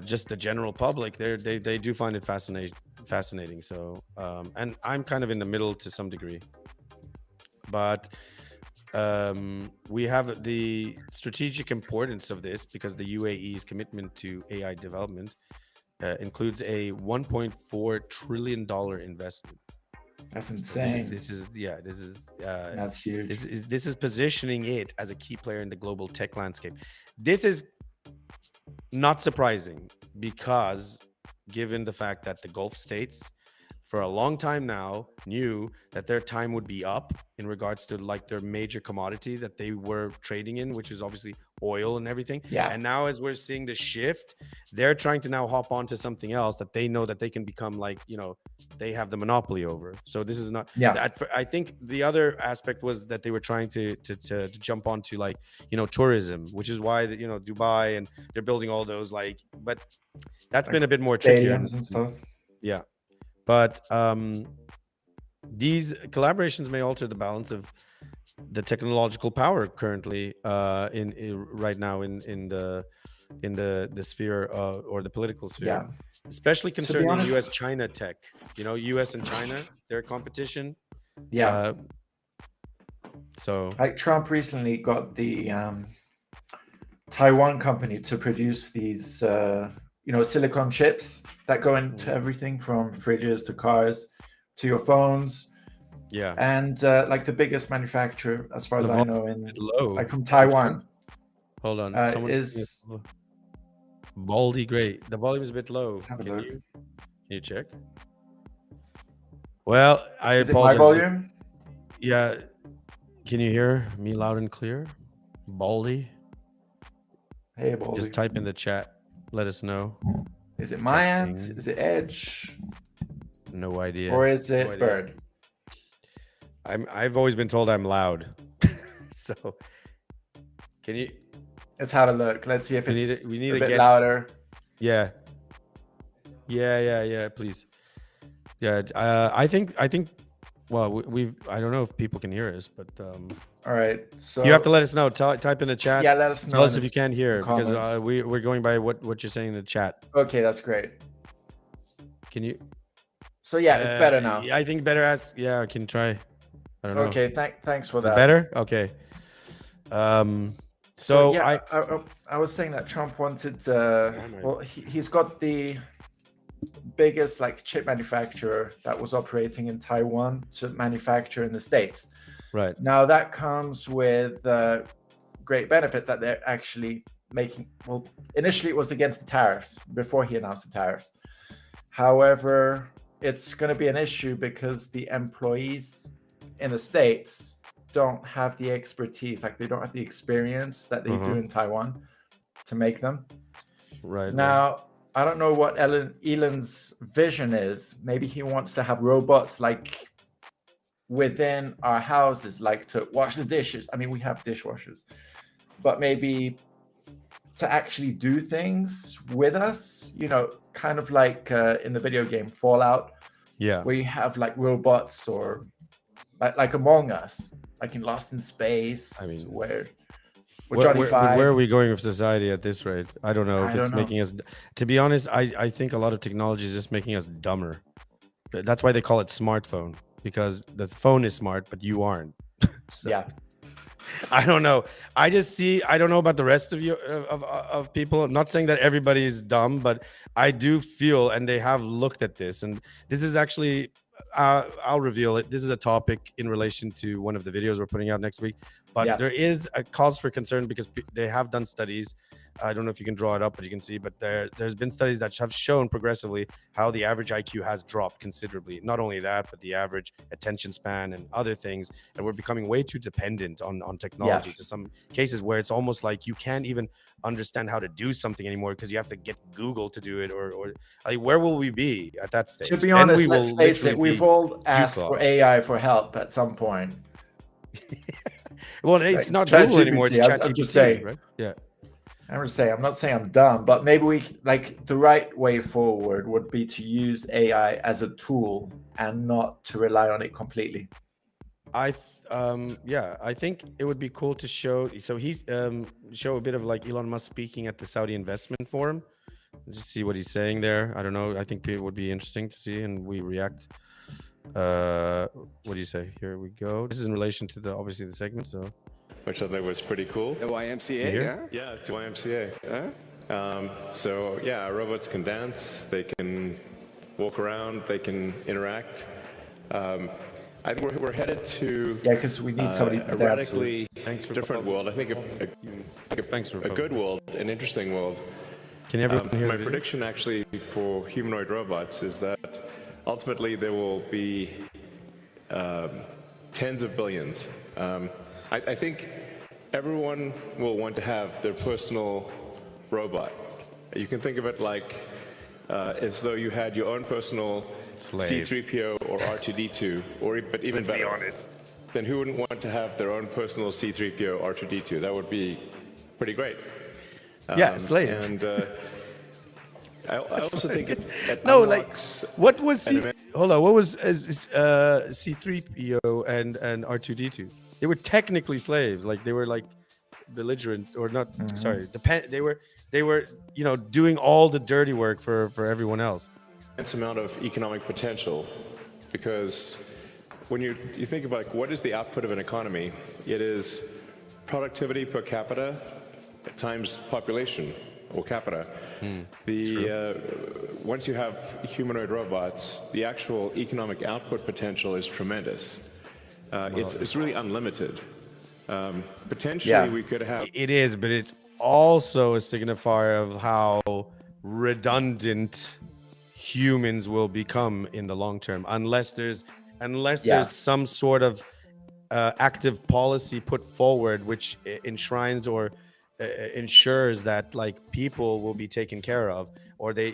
just the general public, they do find it fascinating. So, and I'm kind of in the middle to some degree, but we have the strategic importance of this because the UAE's commitment to AI development includes a $1.4 trillion investment. That's insane. This is that's huge. This is positioning it as a key player in the global tech landscape. This is not surprising because given the fact that the Gulf states for a long time now knew that their time would be up in regards to like their major commodity that they were trading in, which is obviously oil and everything. Yeah. And now as we're seeing the shift, they're trying to now hop onto something else that they know that they can become like, they have the monopoly over. So this is not, I think the other aspect was that they were trying to jump onto like, tourism, which is why Dubai, and they're building all those but that's been a bit more trickier and stuff. Yeah. But these collaborations may alter the balance of the technological power currently in right now in the sphere or the political sphere, especially concerning US-China tech. US and China, their competition. So like Trump recently got the Taiwan company to produce these silicon chips that go into everything from fridges to cars to your phones. Yeah. And like the biggest manufacturer, as far as I know, like from Taiwan. Hold on. Is Baldy great. The volume is a bit low. Can you check? Well, I is apologize. It my volume? Yeah. Can you hear me loud and clear? Baldy? Hey, Baldy. Just type in the chat. Let us know. Is it my end? Is it Edge? No idea. Or is it Bird? I've always been told I'm loud. So can you? Let's have a look. Let's see if it's we need a to bit get louder. Yeah. Please. Yeah. I think. Well, I don't know if people can hear us, but all right. So you have to let us know. Type in the chat. Yeah, let us know. Tell us if you can't hear because we're going by what you're saying in the chat. Okay, that's great. Can you? So yeah, it's better now. I think better as I can try. I don't know. Okay, thanks for that. Better? Okay. So yeah, I was saying that Trump wanted he's got the biggest chip manufacturer that was operating in Taiwan to manufacture in the States. Right. Now that comes with great benefits that they're actually making. Well, initially it was against the tariffs before he announced the tariffs. However, it's going to be an issue because the employees in the States don't have the expertise, like they don't have the experience that they do in Taiwan to make them. Right. Now, I don't know what Elon's vision is. Maybe he wants to have robots like within our houses, like to wash the dishes. I mean, we have dishwashers, but maybe to actually do things with us, you know, kind of like in the video game Fallout, where you have like robots, or like Among Us, like in Lost in Space. I mean, where where are we going with society at this rate? I don't know if it's making us. To be honest, I think a lot of technology is just making us dumber. That's why they call it smartphone, because the phone is smart, but you aren't. So, yeah. I don't know. I don't know about the rest of you of people. I'm not saying that everybody is dumb, but I do feel, and they have looked at this, and this is actually, I'll reveal it. This is a topic in relation to one of the videos we're putting out next week. But there is a cause for concern because they have done studies. I don't know if you can draw it up, but you can see. But there's been studies that have shown progressively how the average IQ has dropped considerably. Not only that, but the average attention span and other things. And we're becoming way too dependent on technology to some cases where it's almost like you can't even understand how to do something anymore because you have to get Google to do it. Or like, where will we be at that stage? To be honest, let's face it, we've all asked for AI for help at some point. Well, it's not Google anymore. It's ChatGPT, I'm just saying. Right? Yeah. I'm not saying I'm dumb, but maybe like the right way forward would be to use AI as a tool and not to rely on it completely. I think it would be cool to show. So show a bit of like Elon Musk speaking at the Saudi Investment Forum. Just see what he's saying there. I don't know. I think it would be interesting to see, and we react. What do you say? Here we go. This is in relation to obviously the segment. So. Which I thought was pretty cool. The YMCA, Yeah, the YMCA. So yeah, robots can dance, they can walk around, they can interact. I think we're headed to because we need somebody to a radically different world. I think a good world, an interesting world. Can everyone hear my prediction actually for humanoid robots is that ultimately there will be tens of billions. I think everyone will want to have their personal robot. You can think of it like as though you had your own personal C-3PO or R2-D2, but even better. Let's be honest. Then who wouldn't want to have their own personal C-3PO or R2-D2? That would be pretty great. Slave. And I also think it what was what was C-3PO and R2-D2? They were technically slaves. Like they were like belligerent or not. Sorry, they were doing all the dirty work for everyone else. Immense amount of economic potential, because when you think about like, what is the output of an economy? It is productivity per capita times population or capita. Once you have humanoid robots, the actual economic output potential is tremendous. It's really unlimited. Potentially, we could have. It is, but it's also a signifier of how redundant humans will become in the long term, unless there's some sort of active policy put forward which enshrines or ensures that like people will be taken care of, or they,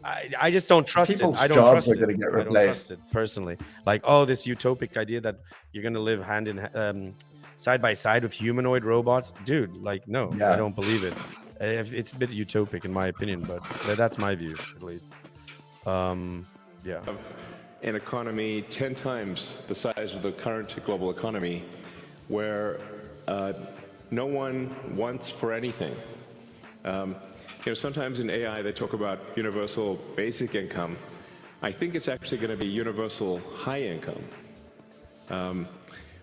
I just don't trust it. I don't trust it. I don't trust it personally. Like, this utopic idea that you're gonna live hand in side by side with humanoid robots, dude. Like, no, I don't believe it. It's a bit utopic in my opinion, but that's my view at least. An economy 10 times the size of the current global economy, where no one wants for anything. Sometimes in AI they talk about universal basic income. I think it's actually going to be universal high income,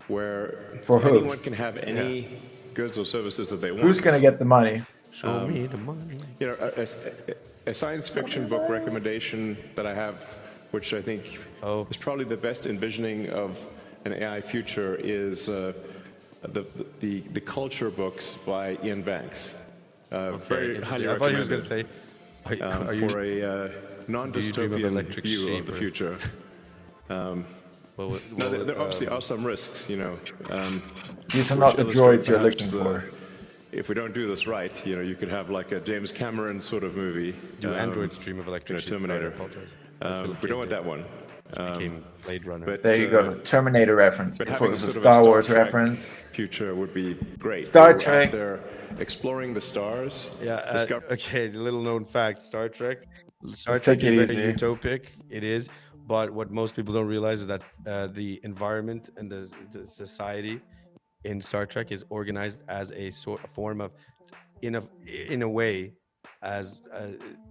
where anyone can have any goods or services that they want. Who's going to get the money? Show me the money. A science fiction book recommendation that I have, which I think is probably the best envisioning of an AI future, is the culture books by Ian Banks. Very highly recommended. I thought he was going to say, for a non-dystopian view of the future. No, there obviously are some risks, you know. These are not the droids you're looking for. If we don't do this right, you know, you could have like a James Cameron sort of movie. Do Android stream of electricity. Terminator. We don't want that one. Became Blade Runner. But there you go, Terminator reference. If it was a Star Wars reference. Future would be great. Star Trek. They're exploring the stars. Yeah. Okay. Little known fact: Star Trek. Star Trek is very utopic. It is, but what most people don't realize is that the environment and the society in Star Trek is organized as a form of, in a way, as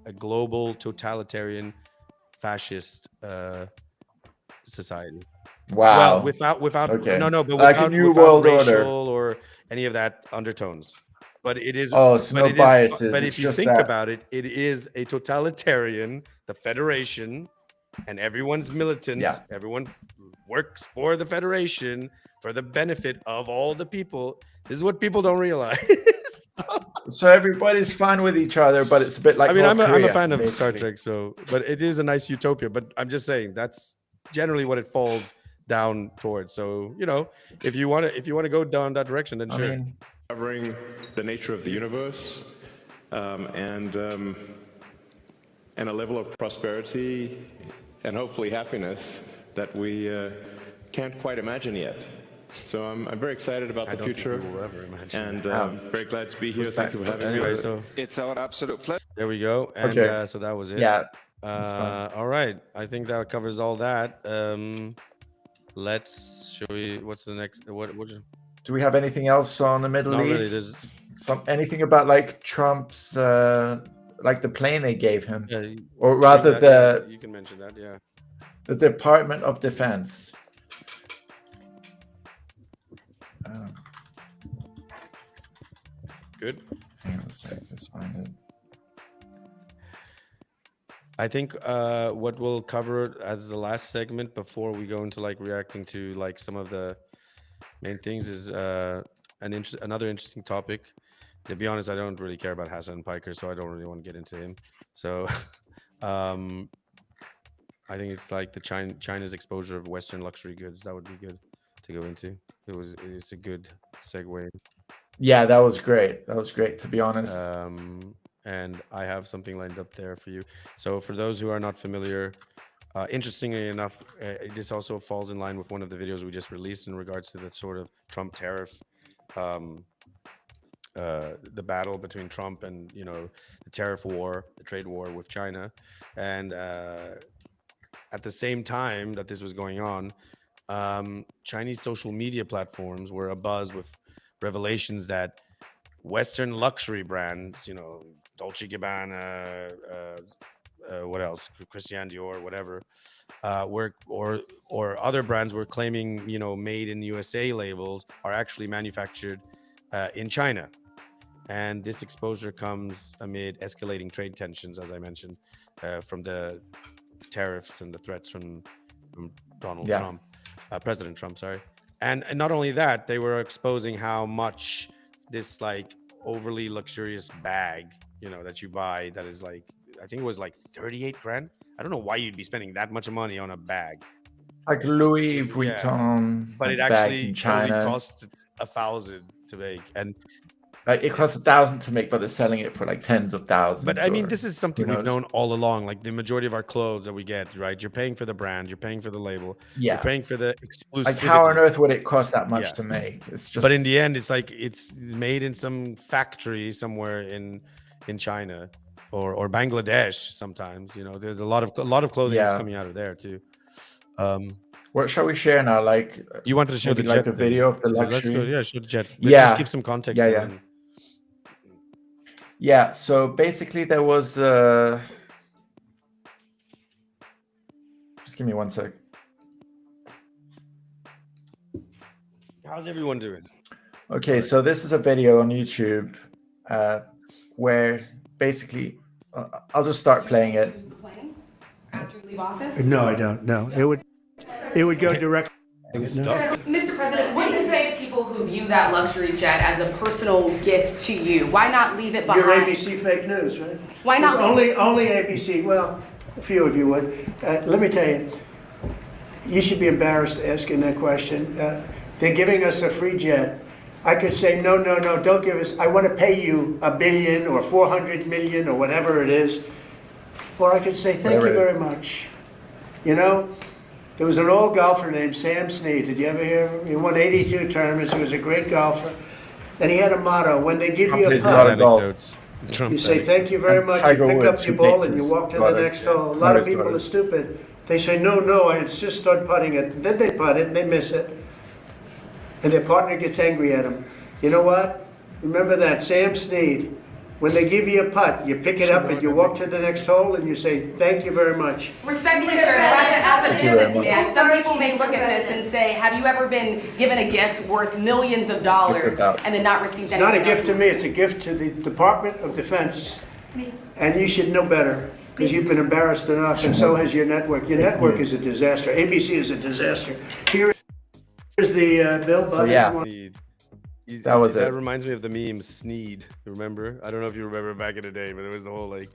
a global totalitarian fascist society. Wow. Well, without okay. but like without, a new without world racial order or any of that undertones. But it is. Oh, so no biases. But if you think about it, it is a totalitarian, the Federation, and everyone's militant. Yeah. Everyone works for the Federation for the benefit of all the people. This is what people don't realize. So everybody's fine with each other, but it's a bit like. I mean, North I'm a Korea, fan of basically. Star Trek, so but it is a nice utopia. But I'm just saying that's generally what it falls down towards. So you know, if you want to go down that direction, then sure. Covering the nature of the universe, and a level of prosperity and hopefully happiness that we can't quite imagine yet. So I'm very excited about the future, think we will ever imagine and very glad to be here. Thank you for having me. Anyway, so It's our absolute pleasure. there we go. And so that was it. Yeah. All right. I think that covers all that. What's the next? Do we have anything else on the Middle Not East? Anything about like Trump's, like the plane they gave him, or rather you can mention that, yeah. The Department of Defense. Good. Hang on a sec, let's find it. I think what we'll cover as the last segment before we go into like reacting to like some of the main things is another interesting topic. To be honest, I don't really care about Hassan Piker, so I don't really want to get into him. So I think it's like the China's exposure of Western luxury goods. That would be good to go into. It's a good segue. Yeah, that was great. That was great, to be honest. And I have something lined up there for you. So for those who are not familiar, interestingly enough, this also falls in line with one of the videos we just released in regards to the sort of Trump tariff, the battle between Trump and, you know, the tariff war, the trade war with China. And at the same time that this was going on, Chinese social media platforms were abuzz with revelations that Western luxury brands, you know, Dolce & Gabbana, what else, Christian Dior, whatever, or other brands were claiming, you know, made in USA labels are actually manufactured in China. And this exposure comes amid escalating trade tensions, as I mentioned, from the tariffs and the threats from Donald Trump, President Trump, sorry. And not only that, they were exposing how much this like overly luxurious bag, you know, that you buy that is like, I think it was like 38 grand. I don't know why you'd be spending that much money on a bag. Like Louis Vuitton, but it bags actually in China. only costs 1,000 to make, and like it costs 1,000 to make, but they're selling it for like tens of thousands. But I mean, this is something we've known all along. Like the majority of our clothes that we get, right? You're paying for the brand, you're paying for the label, you're paying for the exclusivity. Like how on earth would it cost that much to make? It's just. But in the end, it's like it's made in some factory somewhere in China or Bangladesh. Sometimes, you know, there's a lot of clothing that's coming out of there too. What shall we share now? Like you wanted to show the like jet a video of the luxury. Let's go, show the jet. Just give some context. Yeah, so basically there was just give me 1 sec. How's everyone doing? Okay, so this is a video on YouTube where basically I'll just start playing it. After you leave office? No, I don't. No, it would go direct. Mr. President, what do you say to people who view that luxury jet as a personal gift to you? Why not leave it behind? You're ABC fake news, right? Why not? Only ABC. Well, a few of you would. Let me tell you, You should be embarrassed asking that question. They're giving us a free jet. I could say, no, don't give us. I want to pay you $1 billion or 400 million or whatever it is. Or I could say, thank you very much. You know, there was an old golfer named Sam Snead. Did you ever hear him? He won 82 tournaments. He was a great golfer. And he had a motto: when they give you a putt, you say thank you very much, you pick up your ball and you walk to the next hole. A lot of people are stupid. They say, no, I insist on putting it. Then they putt it and they miss it. And their partner gets angry at them. You know what? Remember that, Sam Snead. When they give you a putt, you pick it up and you walk to the next hole and you say, thank you very much. Respectfully, sir, as a businessman, some people may look at this and say, have you ever been given a gift worth millions of dollars and then not received anything? It's not a gift to me, it's a gift to the Department of Defense. And you should know better, because you've been embarrassed enough, and so has your network. Your network is a disaster. ABC is a disaster. Here's the bill. So, yeah. That reminds me of the meme Snead. Remember? I don't know if you remember back in the day, but there was the whole like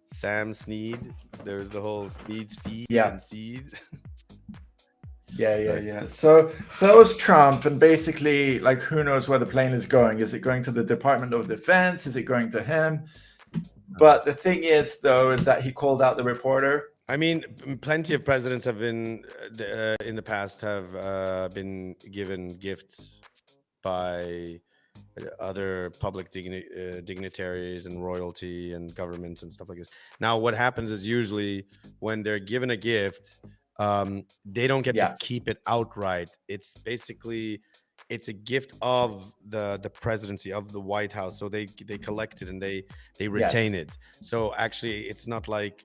Sam Snead. There was the whole Snead's feed and seed. Yeah. So that was Trump, and basically, like, who knows where the plane is going? Is it going to the Department of Defense? Is it going to him? But the thing is, though, is that he called out the reporter. I mean, plenty of presidents have been in the past have been given gifts by other public dignitaries and royalty and governments and stuff like this. Now, what happens is usually when they're given a gift, they don't get to keep it outright. It's basically, it's a gift of the presidency, of the White House. So they collect it and they retain it. So actually, it's not like...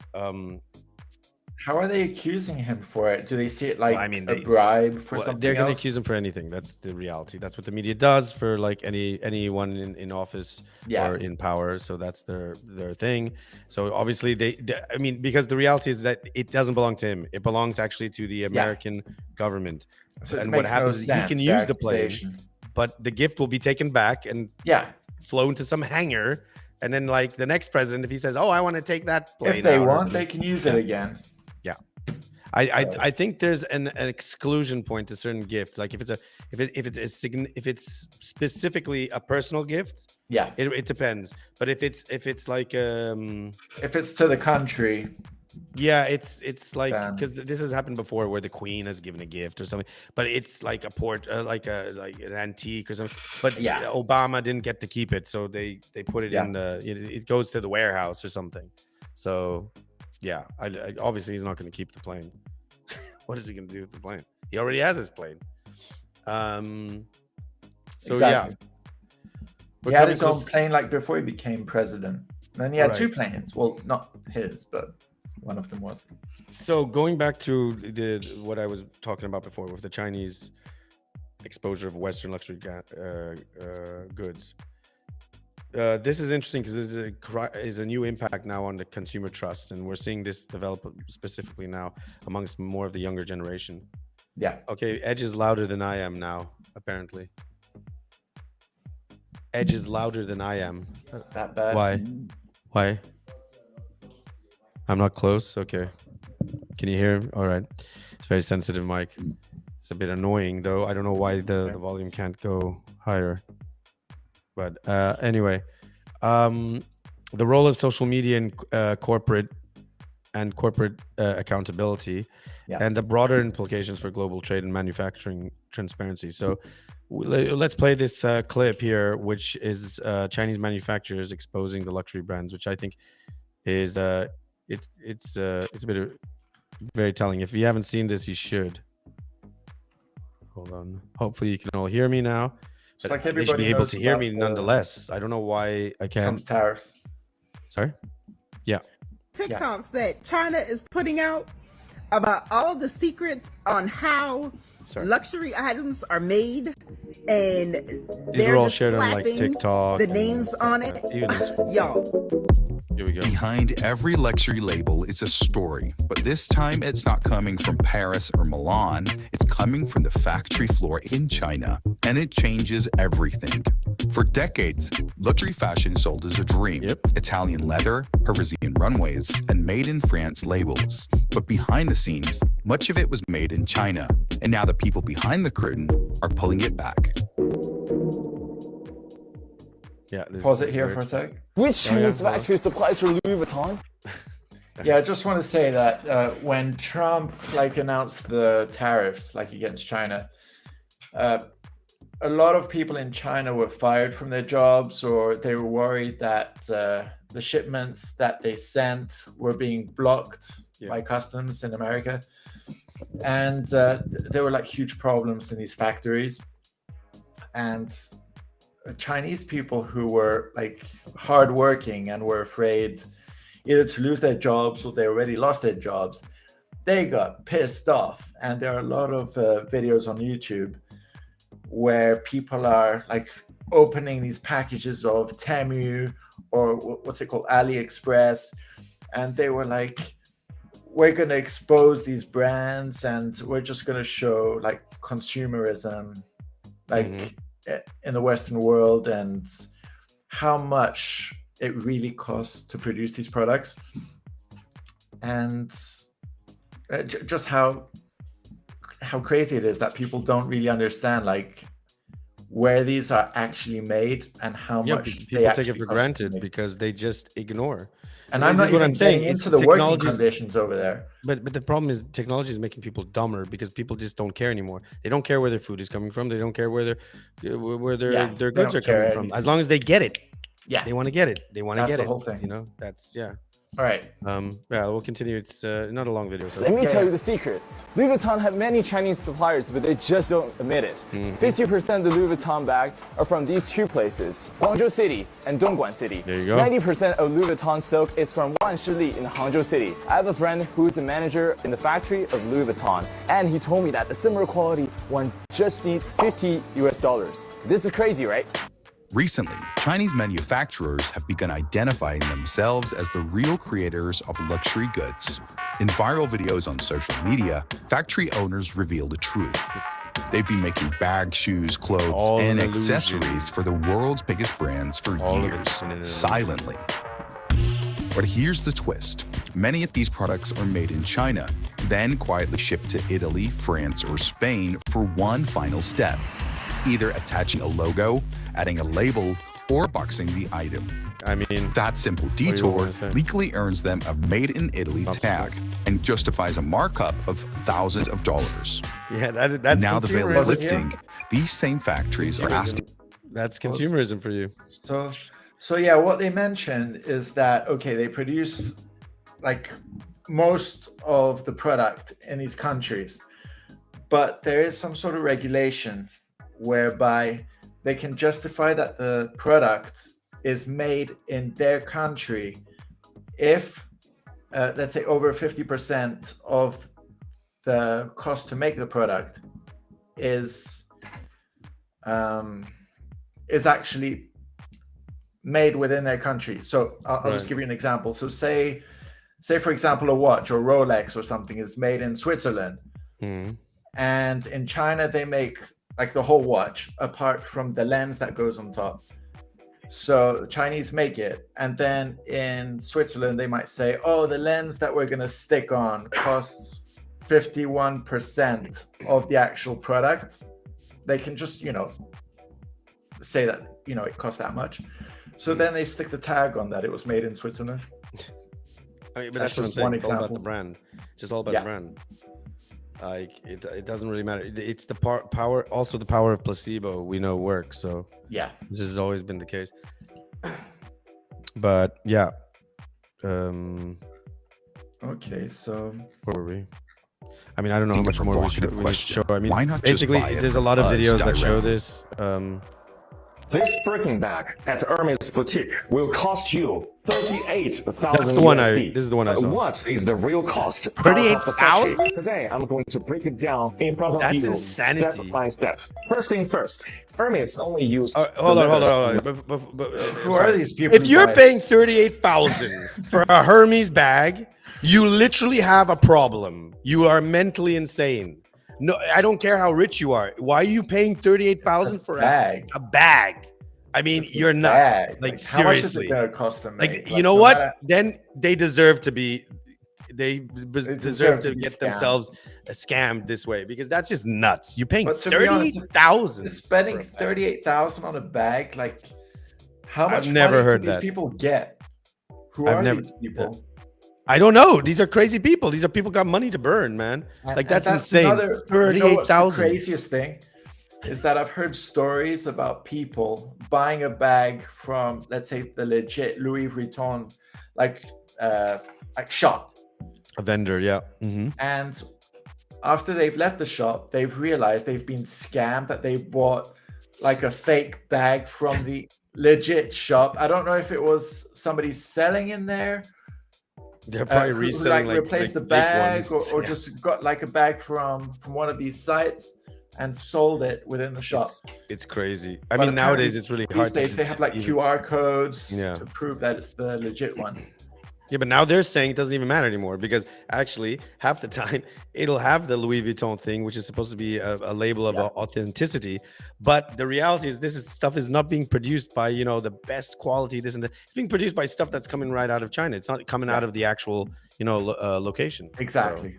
How are they accusing him for it? Do they see it like a bribe for something They're going to else? accuse him for anything. That's the reality. That's what the media does for like anyone in office or in power. So that's their thing. So obviously I mean, because the reality is that it doesn't belong to him. It belongs actually to the American government. So and what happens is he can use the plane, but the gift will be taken back and flown to some hangar. And then like the next president, if he says, oh, I want to take that plane, if they want, they can use it again. Yeah. I think there's an exclusion point to certain gifts. Like if it's specifically a personal gift, it depends. But if it's like if it's to the country, it's like, because this has happened before where the Queen has given a gift or something, but it's like a like an antique or something. But Obama didn't get to keep it, so they put it in it goes to the warehouse or something. So. Yeah, I obviously he's not going to keep the plane. What is he going to do with the plane? He already has his plane. He had his own plane like before he became president. And then he had two planes. Well, not his, but one of them was. So going back to what I was talking about before with the Chinese exposure of Western luxury goods. This is interesting because this is a new impact now on the consumer trust, and we're seeing this develop specifically now amongst more of the younger generation. Yeah. Okay, Edge is louder than I am now, apparently. Edge is louder than I am. That bad? Why? I'm not close? Okay. Can you hear him? All right. It's very sensitive mic. It's a bit annoying, though. I don't know why the volume can't go higher. But anyway, the role of social media in corporate accountability and the broader implications for global trade and manufacturing transparency. So let's play this clip here, which is Chinese manufacturers exposing the luxury brands, which I think is it's a bit of very telling. If you haven't seen this, you should. Hold on. Hopefully you can all hear me now. It's like they should be able to hear me nonetheless. I don't know why I can't. Trump's tariffs. Sorry? Yeah. TikToks that China is putting out about all the secrets on how luxury items are made, and these are all shared on like TikTok. The names on it. Y'all. Here we go. Behind every luxury label is a story, but this time it's not coming from Paris or Milan. It's coming from the factory floor in China, and it changes everything. For decades, luxury fashion sold as a dream. Italian leather, Parisian runways, and made in France labels. But behind the scenes, much of it was made in China, and now the people behind the curtain are pulling it back. Yeah, pause it here for a sec. Which Chinese factory supplies for Louis Vuitton? Yeah, I just want to say that when Trump announced the tariffs against China, a lot of people in China were fired from their jobs, or they were worried that the shipments that they sent were being blocked by customs in America. And there were huge problems in these factories. And Chinese people who were hardworking and were afraid either to lose their jobs or they already lost their jobs, they got pissed off. And there are a lot of videos on YouTube where people are opening these packages of Temu or what's it called, AliExpress, and they were we're going to expose these brands and we're just going to show consumerism in the Western world and how much it really costs to produce these products, and just how crazy it is that people don't really understand where these are actually made and how much people take it for granted because they just ignore. And I'm not even saying into the working conditions over there. But the problem is technology is making people dumber because people just don't care anymore. They don't care where their food is coming from. They don't care where their goods are coming from. As long as they get it. Yeah, they want to get it. They want to get the it. Whole thing. That's All right. Yeah, we'll continue. It's not a long video. So. Let me tell you the secret. Louis Vuitton had many Chinese suppliers, but they just don't admit it. 50% of the Louis Vuitton bag are from these two places, Guangzhou City and Dongguan City. There you go. 90% of Louis Vuitton silk is from Wanshili in Hangzhou City. I have a friend who's the manager in the factory of Louis Vuitton, and he told me that the similar quality one just needs $50 US. This is crazy, right? Recently, Chinese manufacturers have begun identifying themselves as the real creators of luxury goods. In viral videos on social media, factory owners reveal the truth. They've been making bags, shoes, clothes, and accessories for the world's biggest brands for years, silently. But here's the twist. Many of these products are made in China, then quietly shipped to Italy, France, or Spain for one final step, either attaching a logo, adding a label, or boxing the item. I mean, that simple detour legally earns them a Made in Italy tag and justifies a markup of thousands of dollars. Yeah, that's now the veil is lifting. These same factories are asking. That's consumerism for you. So yeah, what they mentioned is that they produce most of the product in these countries, but there is some sort of regulation whereby they can justify that the product is made in their country if, let's say, over 50% of the cost to make the product is actually made within their country. So I'll just give you an example. So say for example, a watch or Rolex or something is made in Switzerland, and in China they make the whole watch apart from the lens that goes on top. So the Chinese make it, and then in Switzerland they might say, oh, the lens that we're going to stick on costs 51% of the actual product. They can just say that it costs that much, so then they stick the tag on that it was made in Switzerland. I mean, but that's just one example. It's all about the brand. It's just all about the brand. It doesn't really matter. It's the power, also the power of placebo. We know works. So yeah, this has always been the case. But yeah. Okay, so where were we? I mean, I don't know how much more we should show. I mean, why not basically, there's a lot of videos that show this. This Birkin bag at Hermes Boutique will cost you 38,000. That's the one this is the one I saw. What is the real cost? 38,000? Today, I'm going to break it down in front of That's you, insanity. step by step. First thing first, Hermes only used. Hold on. Who are these people? If you're paying 38,000 for a Hermes bag, you literally have a problem. You are mentally insane. No, I don't care how rich you are. Why are you paying 38,000 for a bag? I mean, you're nuts. Like seriously, how much is it gonna cost them? Like, you know what? Then they deserve to be deserve to get themselves scammed this way, because that's just nuts. You're paying But to be honest, 38,000. spending 38,000 on a bag, like how much I've never money heard do these that. people get? Who I've are never- these people? I don't know. These are crazy people. These are people got money to burn, man. Like that's insane. You know what's the 38,000. craziest thing is that I've heard stories about people buying a bag from, let's say, the legit Louis Vuitton, like shop. A vendor, yeah. Mm-hmm. And after they've left the shop, they've realized they've been scammed, that they bought like a fake bag from the legit shop. I don't know if it was somebody selling in there. They're probably Who, reselling like replaced the fake bag ones. or just got like a bag from one of these sites and sold it within the shop. It's crazy. I But mean, nowadays apparently it's really these hard days to they have like even- QR codes Yeah. to prove that it's the legit one. Yeah, but now they're saying it doesn't even matter anymore, because actually half the time it'll have the Louis Vuitton thing, which is supposed to be a label of authenticity. But the reality is stuff is not being produced by, the best quality, this and that. It's being produced by stuff that's coming right out of China. It's not coming out of the actual, location. Exactly.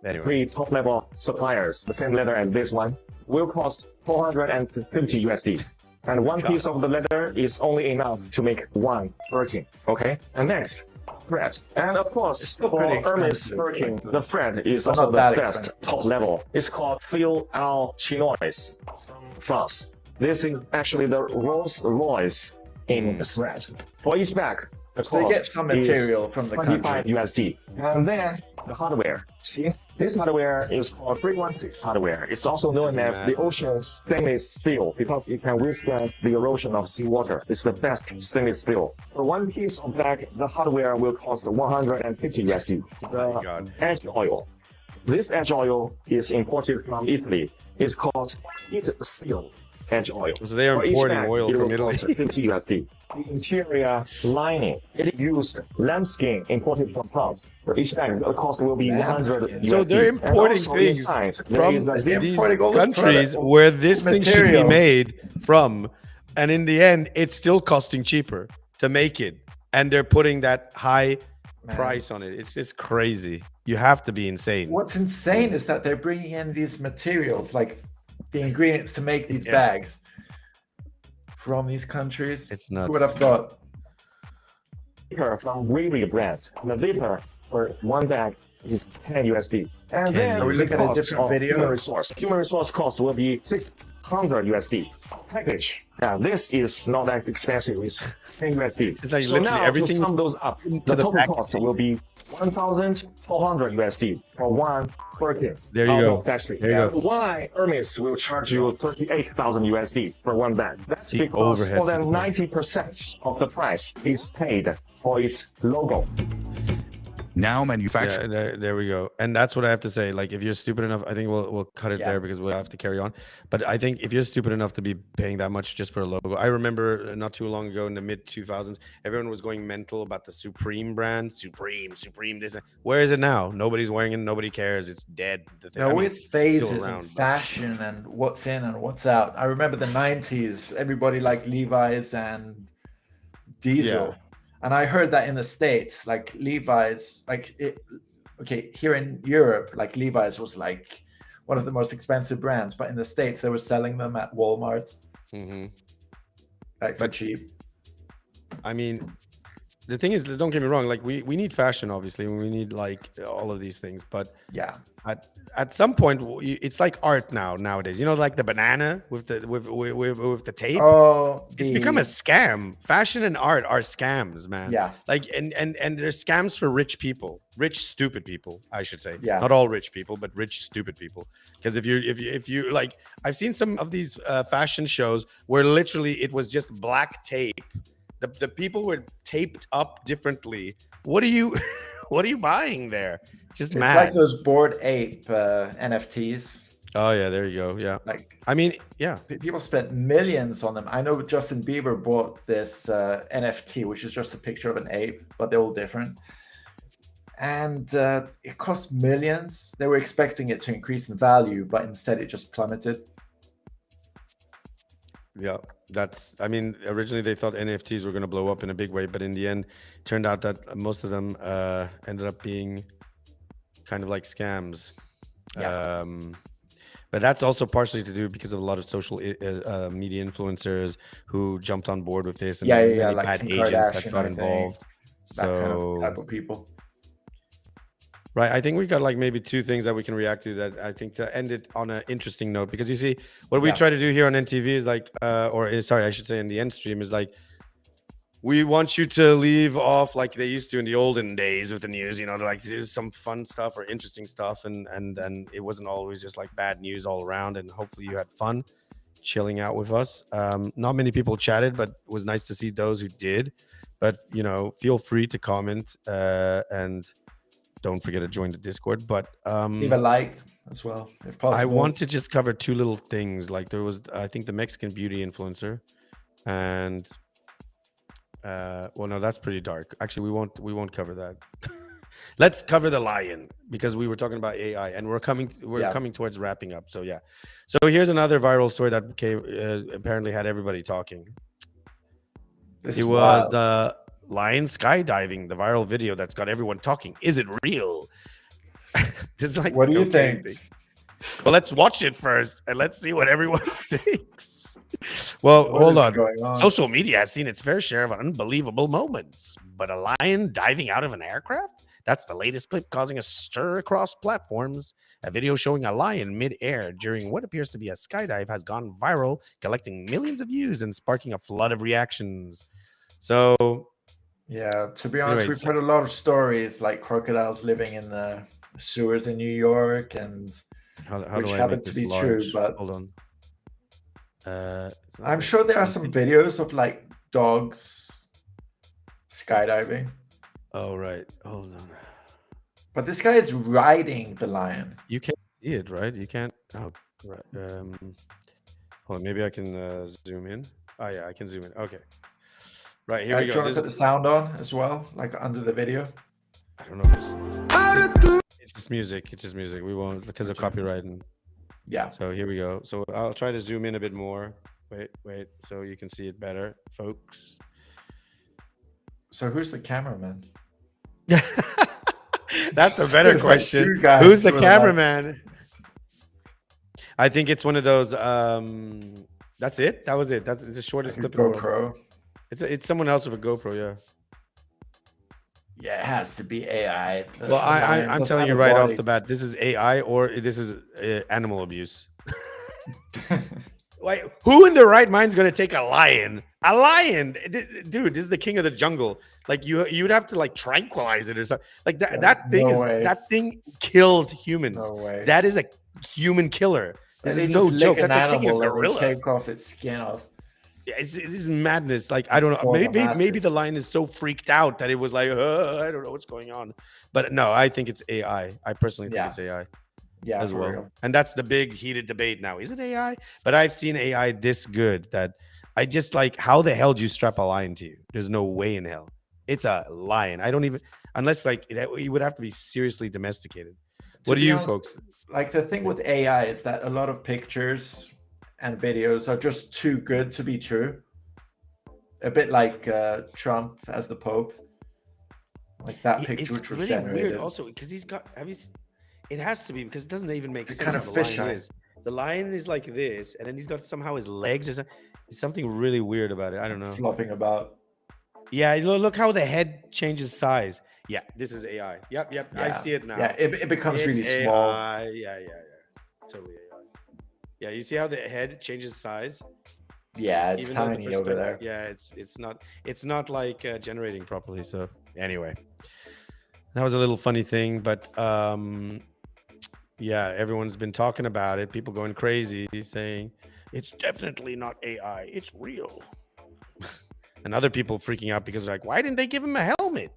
So, anyway. 3 top-level suppliers, the same leather as this one, will cost 450 USD. And one piece of the leather is only enough to make one Birkin. Okay? And next, thread. And of course, for Hermes Birkin, the thread is But also not the that best expensive. top level. It's called Fil al Chinois from France. This is actually the Rolls Royce in thread. For each bag, the So they cost get some is material from the 25 country. USD. And then the hardware. See, this hardware is called 316 hardware. It's also known as the ocean stainless steel because it can withstand the erosion of seawater. It's the best stainless steel. For one piece of bag, the hardware will cost 150 USD. The edge oil. This edge oil is imported from Italy. It's called ENDstream edge oil. So they are For each importing bag, oil it from will Italy. cost 50 USD. The interior lining, it used lambskin imported from France. For each bag, the cost will be 100 USD. So they're And importing also things inside, there from is a zip. these countries where this thing should be made from, and in the end, it's still costing cheaper to make it, and they're putting that high price on it. It's just crazy. You have to be insane. What's insane is that they're bringing in these materials, like the ingredients to make these bags from these countries. It's nuts. Who would have thought? Vapor from Riri brand. The vapor for one bag is 10 USD. And 10. then Are we the looking at a cost different of video? Human resource. Human resource cost will be 600 USD. Package. Now this is not that expensive. It's 10 USD. It's like so literally now everything to sum those up, the the total package. cost will be 1,400 USD for one Birkin. There you out go. of Factory. There you Now, go. why Hermes will charge you 38,000 USD for one bag? That's The because overhead more for than the bag. 90% of the price is paid for its logo. Now manufacturing. Yeah, there we go. And that's what I have to say. Like, if you're stupid enough, I think we'll cut it there because we'll have to carry on. But I think if you're stupid enough to be paying that much just for a logo, I remember not too long ago in the mid 2000s, everyone was going mental about the Supreme brand. Supreme, this. Where is it now? Nobody's wearing it. Nobody cares. It's dead. The thing. There are always it's phases still in around, but- fashion and what's in and what's out. I remember the 90s, everybody liked Levi's and Diesel. Yeah. And I heard that in the States, like Levi's, here in Europe, like Levi's was like one of the most expensive brands, but in the States, they were selling them at Walmart, like for cheap. I mean, the thing is, don't get me wrong. Like we need fashion, obviously, and we need like all of these things. But yeah, at some point, it's like art nowadays. You know, like the banana with the tape. Oh, it's become a scam. Fashion and art are scams, man. Yeah. Like and they're scams for rich people, rich stupid people, I should say. Yeah. Not all rich people, but rich stupid people. Because if you like, I've seen some of these fashion shows where literally it was just black tape. The people were taped up differently. What are you buying there? Just It's mad. like those Bored Ape NFTs. Oh yeah, there you go. Yeah. Like, I mean, yeah. People spent millions on them. I know Justin Bieber bought this NFT, which is just a picture of an ape, but they're all different. And it cost millions. They were expecting it to increase in value, but instead it just plummeted. Yeah. I mean, originally they thought NFTs were going to blow up in a big way, but in the end, it turned out that most of them ended up being kind of like scams. Yeah. But that's also partially to do because of a lot of social media influencers who jumped on board with this, and many like bad Kim agents that Kardashian, got I think. involved. That kind of type of people. Right, I think we got like maybe two things that we can react to that I think to end it on an interesting note, because you see what we try to do here on NTV is like, sorry, I should say in the ENDstream is like, we want you to leave off like they used to in the olden days with the news, you know, like there's some fun stuff or interesting stuff, and it wasn't always just like bad news all around, and hopefully you had fun chilling out with us. Not many people chatted, but it was nice to see those who did. But you know, feel free to comment and don't forget to join the Discord. But leave a like as well if possible. I want to just cover two little things. Like there was, I think, the Mexican beauty influencer, and well, no, that's pretty dark. Actually, we won't cover that. Let's cover the lion, because we were talking about AI, and we're coming towards wrapping up. So yeah, so here's another viral story that apparently had everybody talking. It was the lion skydiving, the viral video that's got everyone talking. Is it real? This is like, what do you think? Well, let's watch it first and let's see what everyone thinks. Well, hold on. Social media has seen its fair share of unbelievable moments, but a lion diving out of an aircraft? That's the latest clip causing a stir across platforms. A video showing a lion mid-air during what appears to be a skydive has gone viral, collecting millions of views and sparking a flood of reactions. So, yeah, to be honest, we've heard a lot of stories like crocodiles living in the sewers in New York, and which happen to be true. But hold on, I'm sure there are some videos of like dogs skydiving. Oh right, hold on. But this guy is riding the lion. You can't see it, right? You can't. Oh, right. Hold on, maybe I can zoom in. Oh yeah, I can zoom in. Okay. Right, here we go. Do you want to put the sound on as well, like under the video? I don't know. It's just music. It's just music. We won't, because of copyright. And yeah. So here we go. So I'll try to zoom in a bit more. Wait, so you can see it better, folks. So who's the cameraman? That's a better question. Who's the cameraman? I think it's one of those. That's it. That was it. It's the shortest clip. GoPro. It's someone else with a GoPro. Yeah. Yeah, it has to be AI. Well, I'm telling you right off the bat, this is AI or this is animal abuse. Like, who in their right mind is going to take a lion? A lion, dude. This is the king of the jungle. Like you'd have to like tranquilize it or something. Like that. That thing that thing kills humans. No way. That is a human killer. This is no joke. That's like taking a gorilla. Take off its skin off. Yeah, it is madness. Like I don't know. Maybe the lion is so freaked out that it was like, I don't know what's going on. But no, I think it's AI. I personally think it's AI. Yeah, as well. Real. And that's the big heated debate now. Is it AI? But I've seen AI this good that I just like, how the hell do you strap a lion to you? There's no way in hell. It's a lion. I don't even, unless like it would have to be seriously domesticated. What do you folks? Like the thing with AI is that a lot of pictures and videos are just too good to be true. A bit like Trump as the Pope. Like that picture which was generated. It's really weird also because he's got, have you seen? It has to be because it doesn't even make sense. Kind of fish eyes. The lion is like this, and then he's got somehow his legs or something. There's something really weird about it. I don't know. Flopping about. Yeah, look how the head changes size. Yeah, this is AI. Yep. Yeah. I see it now. Yeah, it becomes really small. Yeah. Totally AI. Yeah, you see how the head changes size? Yeah, it's tiny over there. Yeah, it's not like generating properly. So anyway, that was a little funny thing, but yeah, everyone's been talking about it. People going crazy saying it's definitely not AI. It's real. And other people freaking out because they're like, why didn't they give him a helmet?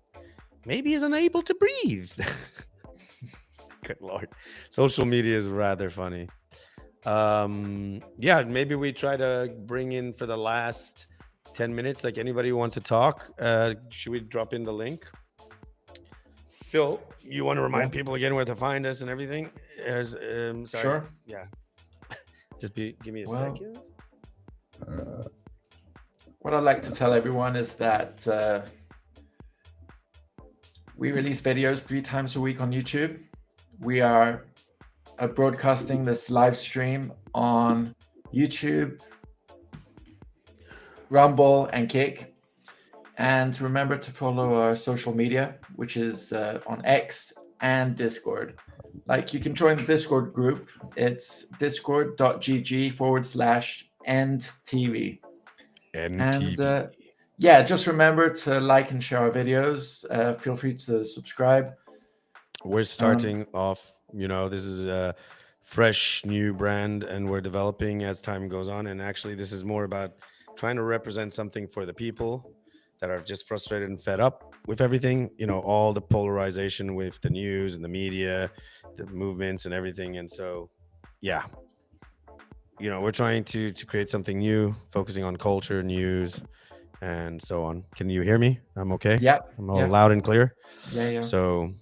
Maybe he's unable to breathe. Good Lord. Social media is rather funny. Yeah, maybe we try to bring in for the last 10 minutes, like anybody who wants to talk. Should we drop in the link? Phil, you want to remind people again where to find us and everything? Sorry. Sure. Yeah. Just give me a second. what I'd like to tell everyone is that we release videos 3 times a week on YouTube. We are broadcasting this live stream on YouTube, Rumble, and Kick. And remember to follow our social media, which is on X and Discord. Like, you can join the Discord group. It's discord.gg/ENDtv. And yeah, just remember to like and share our videos. Feel free to subscribe. We're starting off, this is a fresh new brand, and we're developing as time goes on. And actually, this is more about trying to represent something for the people that are just frustrated and fed up with everything, all the polarization with the news and the media, the movements and everything. And so, yeah, we're trying to create something new, focusing on culture, news, and so on. Can you hear me? I'm okay? Yeah. I'm all loud and clear? Yeah. So,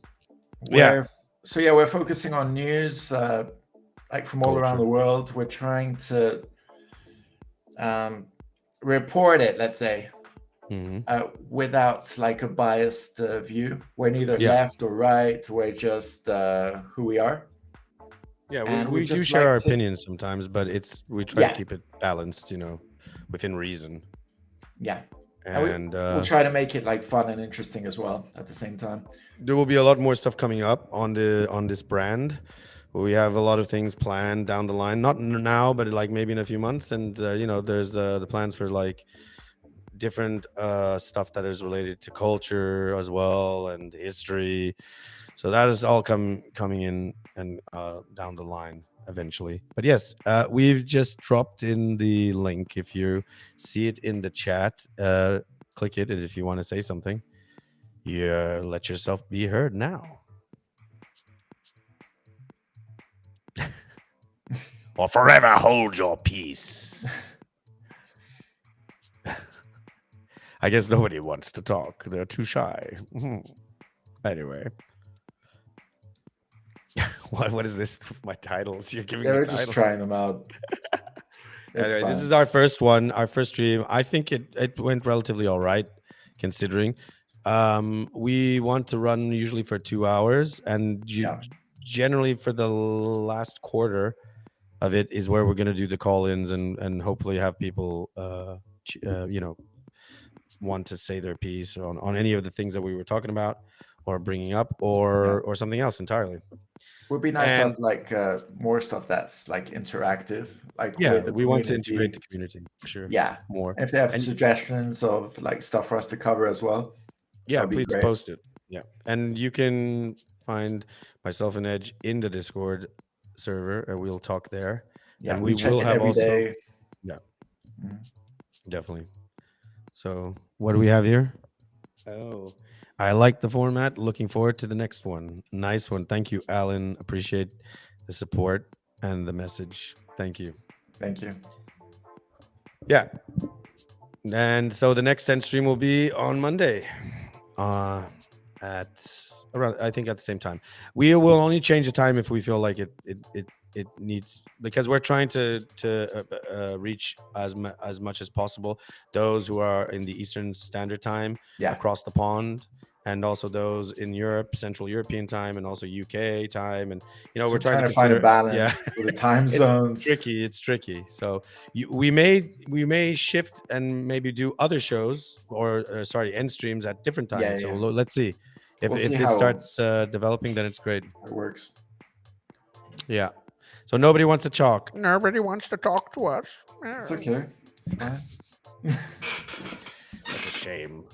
we're focusing on news, like from all around the world. We're trying to report it, let's say, without like a biased view. We're neither left or right. We're just who we are. Yeah, we do share our opinions sometimes, but we try to keep it balanced, within reason. Yeah. And we'll try to make it like fun and interesting as well at the same time. There will be a lot more stuff coming up on this brand. We have a lot of things planned down the line, not now, but like maybe in a few months. And there's the plans for like different stuff that is related to culture as well and history. So that is all coming in and down the line eventually. But yes, we've just dropped in the link. If you see it in the chat, click it, and if you want to say something, let yourself be heard now. Or forever hold your peace. I guess nobody wants to talk. They're too shy. Anyway. What is this? My titles. You're giving me we're titles. Just trying them out. Anyway, this is our first one, our first stream. I think it went relatively all right, considering. We want to run usually for 2 hours, and generally for the last quarter of it is where we're going to do the call-ins and hopefully have people, want to say their piece on any of the things that we were talking about or bringing up or something else entirely. Would be nice to have like more stuff that's like interactive. Like we want to integrate the community for sure. Yeah, more. And if they have suggestions of like stuff for us to cover as well, please post it. Yeah, and you can find myself and Edge in the Discord server, and we'll talk there. Yeah, and we will have every also. Day. Yeah, definitely. So what do we have here? Oh. I like the format. Looking forward to the next one. Nice one. Thank you, Alan. Appreciate the support and the message. Thank you. Thank you. Yeah. And so the next ENDstream will be on Monday at around, I think at the same time. We will only change the time if we feel like it needs, because we're trying to reach as much as possible those who are in the Eastern Standard Time across the pond, and also those in Europe, Central European time, and also UK time. And we're trying to find a balance with the time zones. It's tricky. So we may shift and maybe do other shows or ENDstreams at different times. So let's see if this starts developing, then it's great. It works. Yeah. So nobody wants to talk. Nobody wants to talk to us. It's okay. It's fine. That's a shame.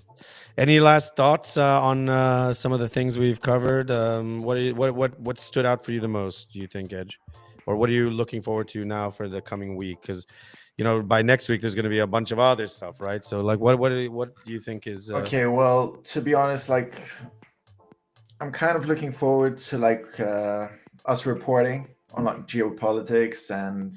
Any last thoughts on some of the things we've covered? What stood out for you the most, do you think, Edge? Or what are you looking forward to now for the coming week? Because by next week there's going to be a bunch of other stuff, right? So like, what do you think is? Okay, well, to be honest, like, I'm kind of looking forward to like us reporting on like geopolitics and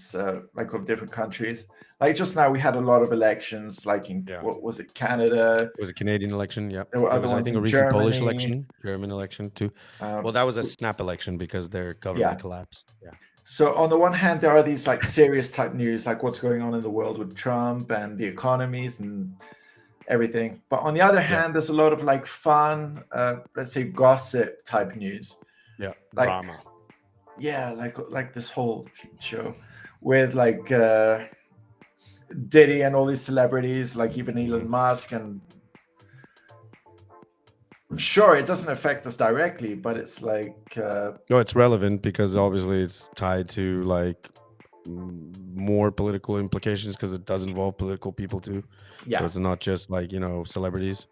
like of different countries. Like just now, we had a lot of elections, like in what was it, Canada? It was a Canadian election, yeah. There were other ones, I think, a recent Polish election, German election too. Well, that was a snap election because their government collapsed. Yeah. So on the one hand, there are these like serious type news, like what's going on in the world with Trump and the economies and everything. But on the other hand, there's a lot of like fun, let's say gossip type news. Yeah, like, drama. Yeah, like this whole show with like Diddy and all these celebrities, like even Elon Musk, and sure, it doesn't affect us directly, but it's like no, it's relevant because obviously it's tied to like more political implications because it does involve political people too. Yeah. So it's not just like, you know, celebrities.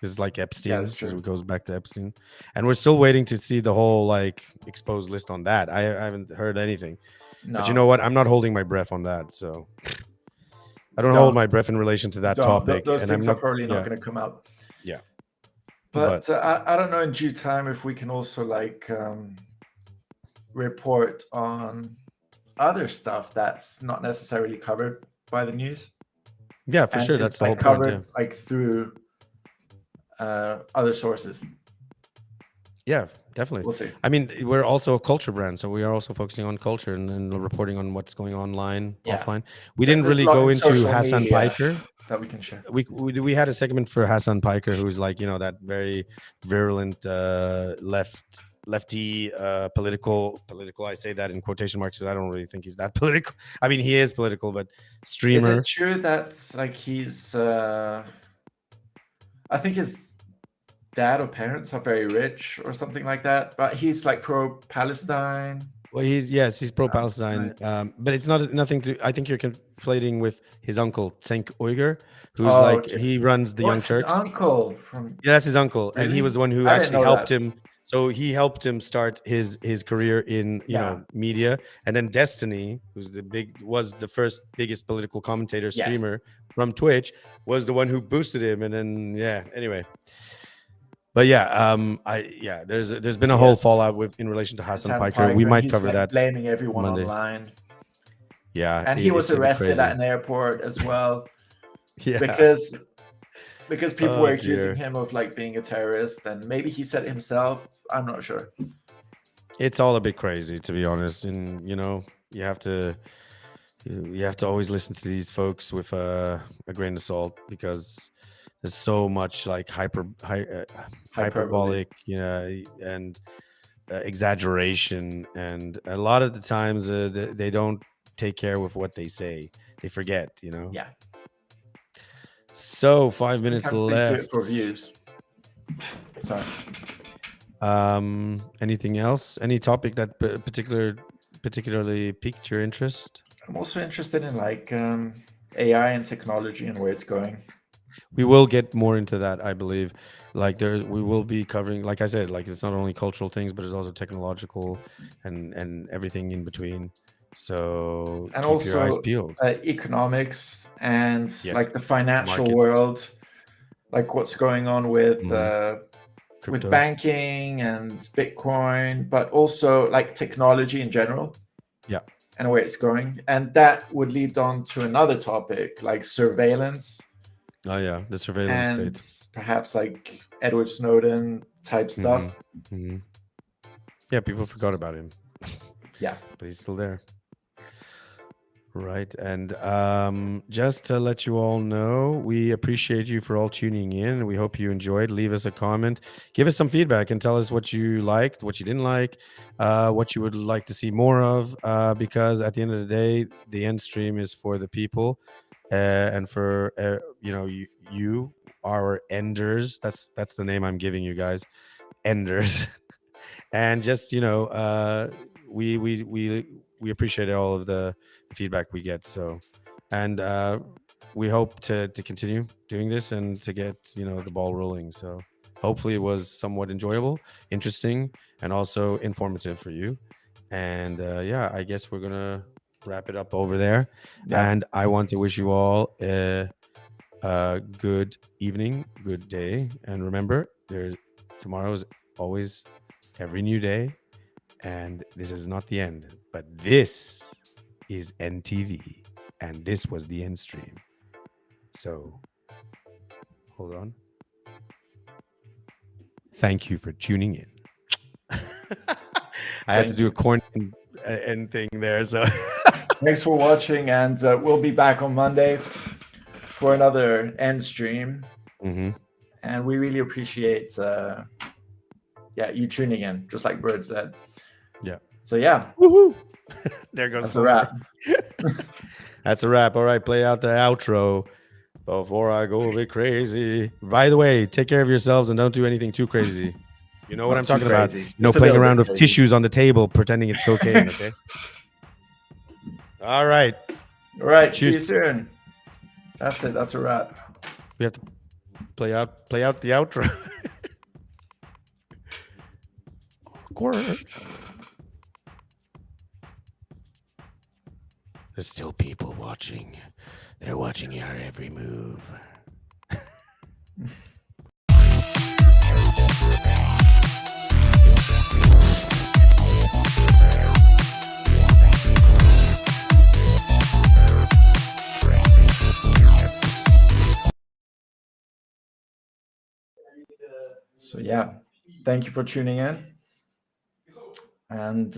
It's like Epstein, that's because true. it goes back to Epstein. And we're still waiting to see the whole like exposed list on that. I haven't heard anything. But you know what? I'm not holding my breath on that. So I don't hold my breath in relation to that topic. Those and things I'm are not, probably not going to come out. Yeah. But I don't know in due time if we can also like report on other stuff that's not necessarily covered by the news. Yeah, for sure. That's the whole covered point. Yeah. Like through other sources. Yeah, definitely. We'll see. I mean, we're also a culture brand, so we are also focusing on culture and reporting on what's going online, offline. We didn't really go into Hassan Piker. That we can share. We had a segment for Hassan Piker, who's like, you know, that very virulent lefty political. I say that in quotation marks because I don't really think he's that political. I mean, he is political, but streamer. Is it true that's like he's? I think his dad or parents are very rich or something like that, but he's like pro-Palestine. Well, he's pro-Palestine, but it's nothing to. I think you're conflating with his uncle Cenk Uyghur, who's he runs the Young Turks. His uncle from? Yeah, that's his uncle, and he was the one who actually helped him. So he helped him start his career in know media, and then Destiny, who's the first biggest political commentator streamer from Twitch, was the one who boosted him, and then anyway. But there's been a whole fallout in relation to Hassan Piker. We might cover that. Blaming everyone Monday. Online. Yeah, and he was arrested at an airport as well. Yeah, because people were accusing him of like being a terrorist, and maybe he said it himself. I'm not sure. It's all a bit crazy, to be honest, and you know you have to always listen to these folks with a grain of salt because there's so much like hyperbolic, you know, and exaggeration, and a lot of the times they don't take care with what they say. They forget, you know. Yeah. So 5 minutes Sometimes left. they do it for views. Sorry. Anything else? Any topic that particularly piqued your interest? I'm also interested in like AI and technology and where it's going. We will get more into that, I believe. Like we will be covering, like I said, like it's not only cultural things, but it's also technological and everything in between. So and keep also your eyes peeled. Economics and like the financial world, like what's going on with banking and Bitcoin, but also like technology in general. Yeah. And where it's going. And that would lead on to another topic like surveillance. Oh yeah, the surveillance and state. Perhaps like Edward Snowden type stuff. Mm-hmm. Yeah, people forgot about him. Yeah. But he's still there. Right. And just to let you all know, we appreciate you for all tuning in. We hope you enjoyed. Leave us a comment. Give us some feedback and tell us what you liked, what you didn't like, what you would like to see more of, because at the end of the day, the ENDstream is for the people and for, you, our enders. That's the name I'm giving you guys. Enders. And just, we appreciate all of the feedback we get. So, and we hope to continue doing this and to get, the ball rolling. So hopefully it was somewhat enjoyable, interesting, and also informative for you. And I guess we're going to wrap it up over there. Yeah. And I want to wish you all a good evening, good day. And remember, tomorrow is always every new day. And this is not the end, but this is ENDtv, and this was the ENDstream. So, hold on. Thank you for tuning in. I had to do a corny end thing there. So thanks for watching, and we'll be back on Monday for another end stream. And we really appreciate you tuning in, just like Bird said. Yeah. So yeah. Woohoo! There goes That's a wrap. That's a wrap. All right, play out the outro before I go a bit crazy. By the way, take care of yourselves and don't do anything too crazy. You know what I'm talking about? No playing around with tissues on the table pretending it's cocaine, okay? All right. All right. Cheers. See you soon. That's it. That's a wrap. We have to play out the outro. Awkward. There's still people watching. They're watching our every move. So yeah, thank you for tuning in. And